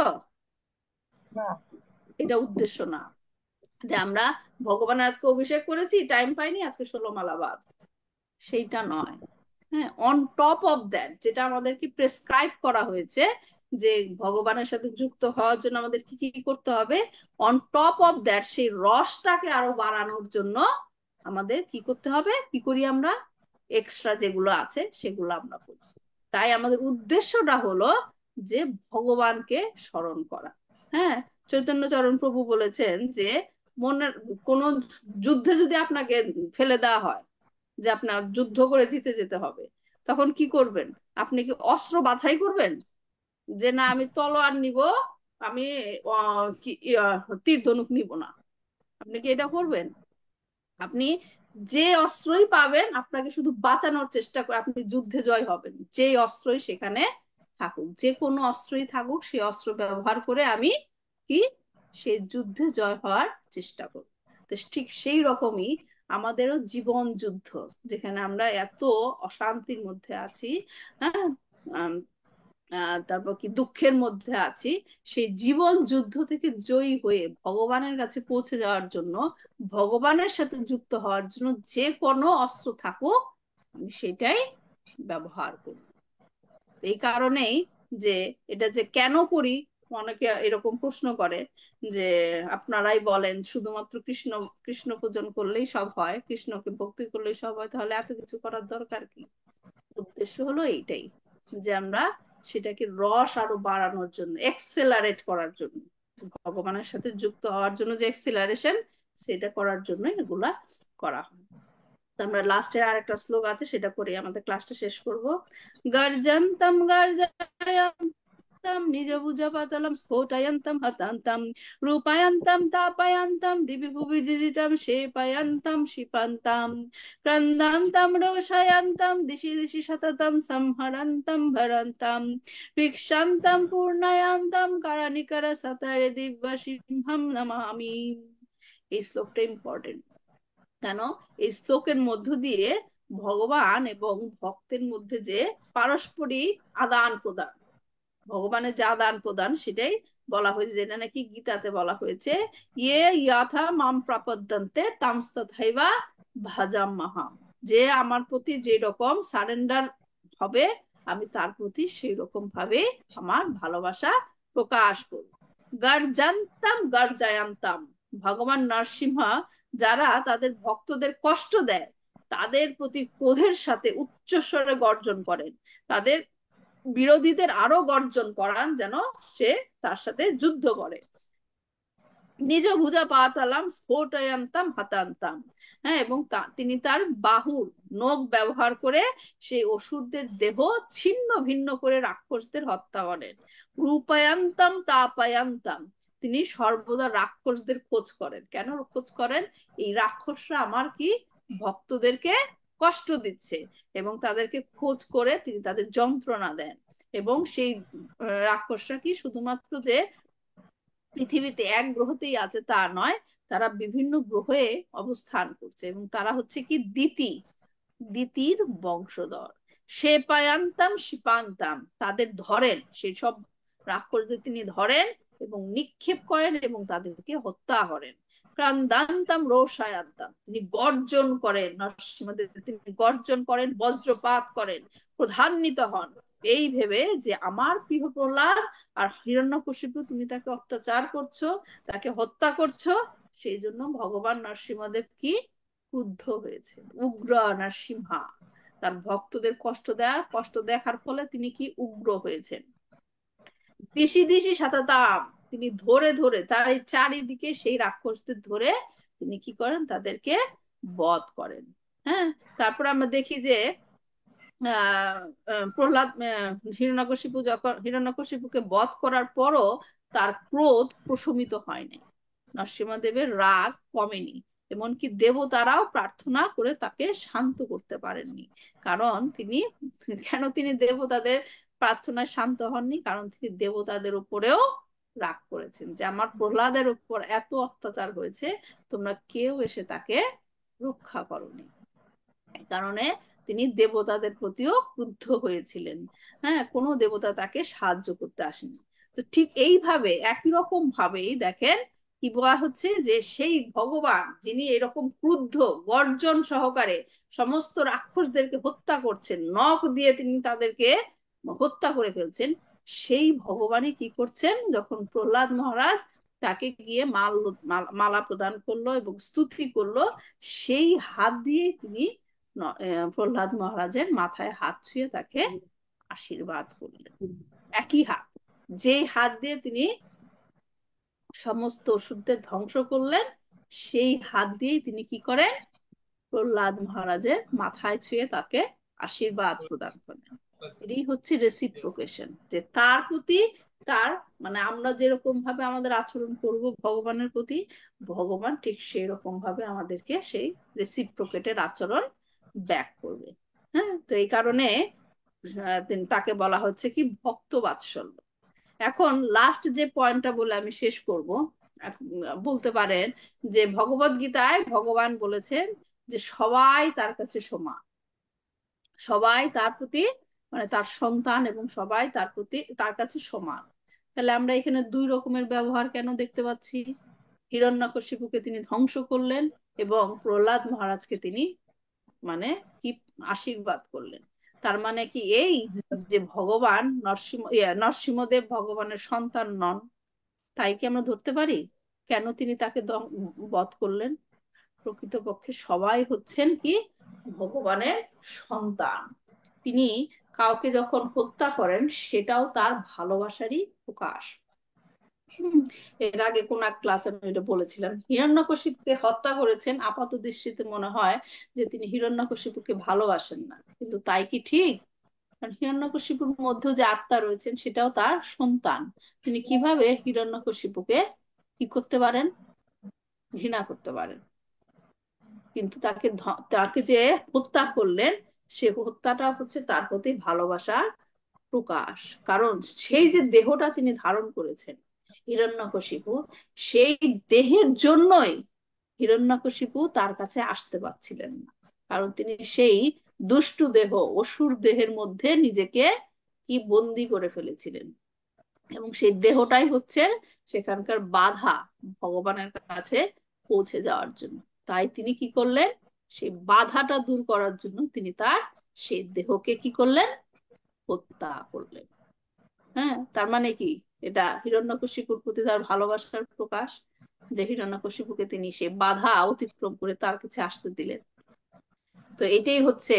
এটা উদ্দেশ্য না, যে আমরা ভগবানের আজকে অভিষেক করেছি, টাইম পাইনি, আজকে 16 মালা বাদ, সেইটা নয়। হ্যাঁ, অন টপ অফ দ্যাট, যেটা আমাদেরকে প্রেসক্রাইব করা হয়েছে, যে ভগবানের সাথে যুক্ত হওয়ার জন্য আমাদের কি কি করতে হবে, অন টপ অফ দ্যাট সেই রসটাকে আরো বাড়ানোর জন্য আমাদের কি করতে হবে, কি করি আমরা, এক্সট্রা যেগুলো আছে সেগুলো আমরা করি। তাই আমাদের উদ্দেশ্যটা হলো যে ভগবানকে স্মরণ করা। হ্যাঁ, চৈতন্যচরণ প্রভু বলেছেন যে মনের কোন যুদ্ধে যদি আপনাকে ফেলে দেওয়া হয়, যে আপনার যুদ্ধ করে জিতে যেতে হবে, তখন কি করবেন? আপনি কি অস্ত্র বাছাই করবেন, যে না আমি তলোয়ার নিব, আমি তীর ধনুক নিব না? আপনি কি এটা করবেন? আপনি যে অস্ত্রই পাবেন, আপনাকে শুধু বাঁচানোর চেষ্টা করে আপনি যুদ্ধে জয় হবেন, যে অস্ত্রই সেখানে থাকুক, যে কোনো অস্ত্রই থাকুক, সেই অস্ত্র ব্যবহার করে আমি কি সেই যুদ্ধে জয় হওয়ার চেষ্টা করব। তো ঠিক সেই রকমই আমাদেরও জীবন যুদ্ধ, যেখানে আমরা এত অশান্তির মধ্যে আছি, হ্যাঁ, তারপর কি দুঃখের মধ্যে আছি, সেই জীবন যুদ্ধ থেকে জয়ী হয়ে ভগবানের কাছে পৌঁছে যাওয়ার জন্য, ভগবানের সাথে যুক্ত হওয়ার জন্য যে কোনো অস্ত্র থাকুক আমি সেটাই ব্যবহার করি। এই কারণেই যে এটা যে কেন করি, অনেকে এরকম প্রশ্ন করে যে আপনারাই বলেন শুধুমাত্র কৃষ্ণ কৃষ্ণ পূজন করলেই সব হয়, কৃষ্ণকে ভক্তি করলেই সব হয়, তাহলে এত কিছু করার দরকার কি? উদ্দেশ্য হলো এইটাই, যে আমরা সেটাকে রস আরো বাড়ানোর জন্য, এক্সেলারেট করার জন্য, ভগবানের সাথে যুক্ত হওয়ার জন্য যে এক্সিলারেশন, সেটা করার জন্য এগুলা করা হয়। তো আমরা লাস্টের আর একটা শ্লোক আছে, সেটা করে আমাদের ক্লাসটা শেষ করব। গর্জন্তম গর্জয়ন্তম নিজ ভুজা পাতলম স্ফোটয়ন্তম হতান্তম রূপায়ন্তম তাপয়ন্তম দিবি ভুবি দিজিতম শেপয়ন্তম শিপন্তম ক্রন্দন্তম রোষয়ন্তম দিশি দিশি সততম সংহরন্তম ভরন্তম ভিক্ষান্তম পূর্ণয়ন্তম কারানিকর সতরে দিব্য সিংহম নমামি। এই শ্লোকটা ইম্পর্টেন্ট। কেন? এই শ্লোকের মধ্য দিয়ে ভগবান এবং ভক্তের মধ্যে যে পারস্পরিক আদান প্রদান, ভগবানের যে আদান প্রদান, সেটাই বলা হয়েছে, যেটা নাকি গীতাতে বলা হয়েছে, ইয়ে ইয়াথা মাম প্রাপদ্যন্তে তামস্তথৈবা ভাজাম মাহাম। যে আমার প্রতি যে রকম সারেন্ডার হবে, আমি তার প্রতি সেই রকম ভাবে আমার ভালোবাসা প্রকাশ করব। গর্জান্তাম গর্জায়ান্তাম, ভগবান নরসিংহ যারা তাদের ভক্তদের কষ্ট দেয়, তাদের প্রতি ক্রোধের সাথে উচ্চস্বরে গর্জন করেন, তাদের বিরোধীদের আরো গর্জন করান যেন সে তার সাথে যুদ্ধ করে। নিজ ভুজা পাতালাম স্ফোটয়ন্তাম হাতান্তাম, হ্যাঁ, এবং তিনি তার বাহুর নখ ব্যবহার করে সেই অসুরদের দেহ ছিন্ন ভিন্ন করে রাক্ষসদের হত্যা করেন। রূপায়ন্তম তাপায়ন্তম, তিনি সর্বদা রাক্ষসদের খোঁজ করেন। কেন খোঁজ করেন? এই রাক্ষসরা আমার কি ভক্তদেরকে কষ্ট দিচ্ছে, এবং তাদেরকে খোঁজ করে তিনি তাদের যন্ত্রণা দেন। এবং সেই রাক্ষসরা কি শুধুমাত্র যে পৃথিবীতে এক গ্রহতেই আছে তা নয়, তারা বিভিন্ন গ্রহে অবস্থান করছে, এবং তারা হচ্ছে কি দিতির বংশধর। সে পায়ান্তাম শিপান্তাম, তাদের ধরেন, সেসব রাক্ষসদের তিনি ধরেন এবং নিক্ষেপ করেন এবং তাদেরকে হত্যা করেন। ক্রান্দান্তাম রোষায়ান্তাম, তিনি গর্জন করেন, নরসিংহদেব তিনি গর্জন করেন, বজ্রপাত করেন, ক্রোধান্বিত হন, এই ভেবে যে আমার প্রিয় প্রহ্লাদ আর হিরণ্যকশিপু, তুমি তাকে অত্যাচার করছো, তাকে হত্যা করছো। সেই জন্য ভগবান নরসিংহদেব কি ক্রুদ্ধ হয়েছে, উগ্র নরসিংহা, তার ভক্তদের কষ্ট দেখার ফলে তিনি কি উগ্র হয়েছেন। দিশি দিশি সাতাতাম, তিনি ধরে ধরে চারিদিকে সেই রাক্ষসদের ধরে তিনি কি করেন, তাদেরকে বধ করেন। হ্যাঁ, তারপর আমরা দেখি যে প্রহ্লাদ হিরণ্যকশিপুকে বধ করার পরও তার ক্রোধ প্রশমিত হয়নি, নরসিংহদেবের রাগ কমেনি, এমনকি দেবতারাও প্রার্থনা করে তাকে শান্ত করতে পারেননি। কারণ তিনি কেন তিনি দেবতাদের প্রার্থনায় শান্ত হননি? কারণ তিনি দেবতাদের উপরেও রাগ করেছেন যে আমার প্রহ্লাদের উপর এত অত্যাচার হয়েছে, তোমরা কেউ এসে তাকে রক্ষা করোনি। এই কারণে তিনি দেবতাদের প্রতিও ক্রুদ্ধ হয়েছিলেন। হ্যাঁ, কোনো দেবতা তাকে সাহায্য করতে আসেনি। তো ঠিক এইভাবে একই রকম ভাবেই দেখেন কি বলা হচ্ছে, যে সেই ভগবান যিনি এরকম ক্রুদ্ধ গর্জন সহকারে সমস্ত রাক্ষসদেরকে হত্যা করছেন, নখ দিয়ে তিনি তাদেরকে হত্যা করে ফেলছেন, সেই ভগবানই কি করছেন, যখন প্রহ্লাদ মহারাজ তাকে গিয়ে মালা প্রদান করলো এবং স্তুতি করলো, সেই হাত দিয়ে তিনি প্রহ্লাদ মহারাজের মাথায় হাত ছুঁয়ে তাকে আশীর্বাদ করলেন। একই হাত, যে হাত দিয়ে তিনি সমস্ত অসুরদের ধ্বংস করলেন, সেই হাত দিয়ে তিনি কি করেন, প্রহ্লাদ মহারাজের মাথায় ছুঁয়ে তাকে আশীর্বাদ প্রদান করেন। এটাই হচ্ছে রেসিপ্রোকেশন, যে তার প্রতি তার মানে আমরা যেরকম ভাবে আমাদের আচরণ করব ভগবানের প্রতি, ভগবান ঠিক সেই রকম ভাবে আমাদেরকে সেই রেসিপ্রোকেটের আচরণ ব্যাক করবে। হ্যাঁ, তো এই কারণে তাকে বলা হচ্ছে কি ভক্ত বাৎসল্য। এখন লাস্ট যে পয়েন্টটা বলে আমি শেষ করব, বলতে পারেন যে ভগবদ গীতায় ভগবান বলেছেন যে সবাই তার কাছে সমান, সবাই তার প্রতি মানে তার সন্তান, এবং সবাই তার প্রতি তার কাছে সমান। তাহলে আমরা এখানে দুই রকমের ব্যবহার কেন দেখতে পাচ্ছি? হিরণ্যকশিপুকে তিনি ধ্বংস করলেন এবং প্রহ্লাদ মহারাজকে তিনি মানে কি আশীর্বাদ করলেন। তার মানে কি এই যে ভগবান নরসিংহদেব ভগবানের সন্তান নন? তাই কি আমরা ধরতে পারি? কেন তিনি তাকে বধ করলেন? প্রকৃতপক্ষে সবাই হচ্ছেন কি ভগবানের সন্তান। তিনি কাউকে যখন হত্যা করেন, সেটাও তার ভালোবাসারই প্রকাশ। এর আগে কোন এক ক্লাসে আমি এটা বলেছিলাম, হিরণ্যকশিপুকে হত্যা করেছেন আপাত দৃষ্টিতে মনে হয় যে তিনি হিরণ্যকশিপুকে ভালোবাসেন না, কিন্তু তাই কি ঠিক? কারণ হিরণ্যকশিপুর মধ্যেও যে আত্মা রয়েছেন সেটাও তার সন্তান। তিনি কিভাবে হিরণ্যকশিপুকে কি করতে পারেন? ঘৃণা করতে পারেন। কিন্তু তাকে যে হত্যা করলেন, সে হত্যাটা হচ্ছে তার প্রতি ভালোবাসা প্রকাশ। কারণ সেই যে দেহটা তিনি ধারণ করেছেন হিরণ্যকশিপু, সেই দেহের জন্যই হিরণ্যকশিপু তার কাছে আসতে পারছিলেন না। কারণ তিনি সেই দুষ্টু দেহ, অসুর দেহের মধ্যে নিজেকে কি বন্দি করে ফেলেছিলেন, এবং সেই দেহটাই হচ্ছে সেখানকার বাধা ভগবানের কাছে পৌঁছে যাওয়ার জন্য। তাই তিনি কি করলেন? সেই বাধাটা দূর করার জন্য তিনি তার সেই দেহকে কি করলেন? হত্যা করলেন। হ্যাঁ, তার মানে কি? এটা হিরণ্যকশিপুর প্রতি তার ভালোবাসার প্রকাশ, যে হিরণ্যকশিপুকে তিনি সে বাধা অতিক্রম করে তার কাছে আসতে দিলেন। তো এটাই হচ্ছে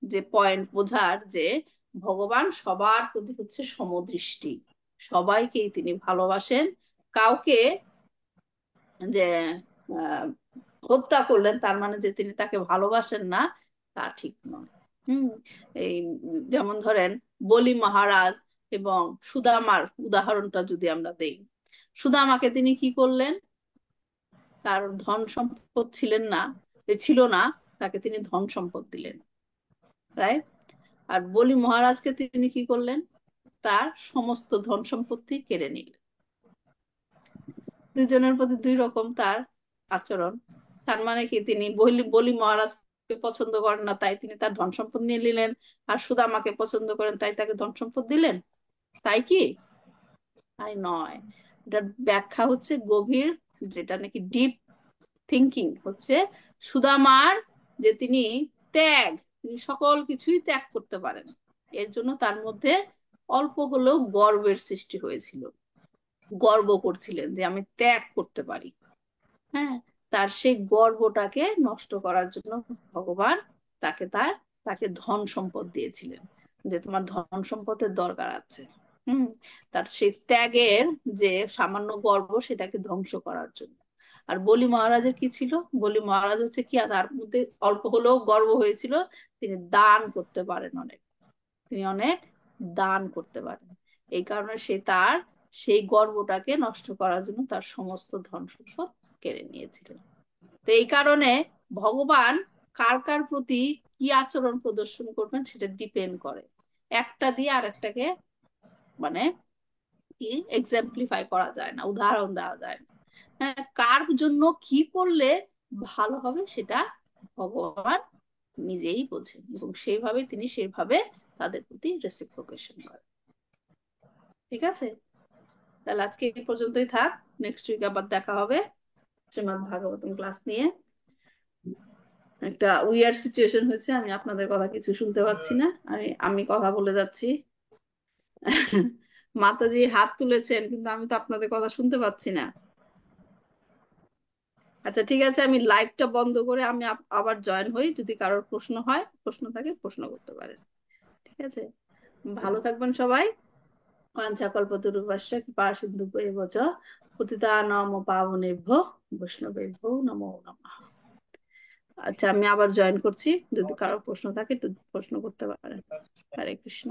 যে পয়েন্ট বোঝার, যে ভগবান সবার প্রতি হচ্ছে সমদৃষ্টি, সবাইকেই তিনি ভালোবাসেন। কাউকে যে আহ, হত্যা করলেন তার মানে যে তিনি তাকে ভালোবাসেন না, তা ঠিক নয়। হুম। এই যেমন ধরেন বলি মহারাজ এবং সুদামার উদাহরণটা যদি আমরা দেই, সুদামাকে তিনি কি করলেন? তার ধন সম্পদ ছিল না, তাকে তিনি ধন সম্পদ দিলেন, রাইট? আর বলি মহারাজকে তিনি কি করলেন? তার সমস্ত ধন সম্পত্তি কেড়ে নিলেন। দুজনের প্রতি দুই রকম তার আচরণ। তার মানে কি? তিনি বলি বলি মহারাজকে পছন্দ করেন না, তাই তিনি তার ধন সম্পদ নিয়ে নিলেন। আর সুদামাকে পছন্দ করেন, তাই তাকে ধন সম্পদ দিলেন। তাই কি? তাই নয়। এটার ব্যাখ্যা হচ্ছে গভীর, যেটা নাকি ডিপ থিঙ্কিং হচ্ছে সুদামার, যে তিনি তিনি সকল কিছুই ত্যাগ করতে পারেন। এর জন্য তার মধ্যে অল্প হলেও গর্বের সৃষ্টি হয়েছিল, গর্ব করছিলেন যে আমি ত্যাগ করতে পারি। হ্যাঁ, তার সেই গর্বটাকে নষ্ট করার জন্য ভগবান তাকে ধন সম্পদ দিয়েছিলেন, যে তোমার ধন সম্পদের দরকার আছে। হুম। তার সেই ত্যাগের যে সামান্য গর্ব, সেটাকে ধ্বংস করার জন্য। আর বলি মহারাজের কি ছিল? বলি মহারাজ হচ্ছে কি, তার মধ্যে অল্প হলেও গর্ব হয়েছিল, তিনি দান করতে পারেন অনেক, তিনি অনেক দান করতে পারেন। এই কারণে তার সেই গর্বটাকে নষ্ট করার জন্য তার সমস্ত ধন সম্পদ কেড়ে নিয়েছিলেন। তো এই কারণে ভগবান কার কার প্রতি কি আচরণ প্রদর্শন করবেন সেটা ডিপেন্ড করে। একটা দিয়ে আরেকটাকে মানে কি এক্সাম্পলিফাই করা যায় না, উদাহরণ দেওয়া যায় না। হ্যাঁ, কার জন্য কি করলে ভালো হবে সেটা ভগবান নিজেই বোঝেন, এবং সেইভাবে তাদের প্রতি রেসিপ্রোকেশন করেন। ঠিক আছে, তাহলে আজকে এই পর্যন্তই থাক। নেক্সট উইক আবার দেখা হবে শ্রীমদ্ ভাগবতম ক্লাস নিয়ে। একটা উইয়ার সিচুয়েশন হয়েছে, আমি আপনাদের কথা কিছু শুনতে পাচ্ছি না, আমি আমি কথা বলে যাচ্ছি। মাতাজি হাত তুলেছেন, কিন্তু আমি তো আপনাদের কথা শুনতে পাচ্ছি না। আচ্ছা ঠিক আছে, আমি লাইভটা বন্ধ করে আমি আবার জয়েন হই, যদি কারোর প্রশ্ন থাকে প্রশ্ন করতে পারেন। ঠিক আছে, ভালো থাকবেন সবাই। वाञ्छाकल्पतरुभ्यश्च कृपासिन्धुभ्येव च पतितानां पावनेभ्यो वैष्णवेभ्यो नमो नमः। আচ্ছা, আমি আবার জয়েন করছি, যদি কারো প্রশ্ন থাকে একটু প্রশ্ন করতে পারেন। হরে কৃষ্ণ।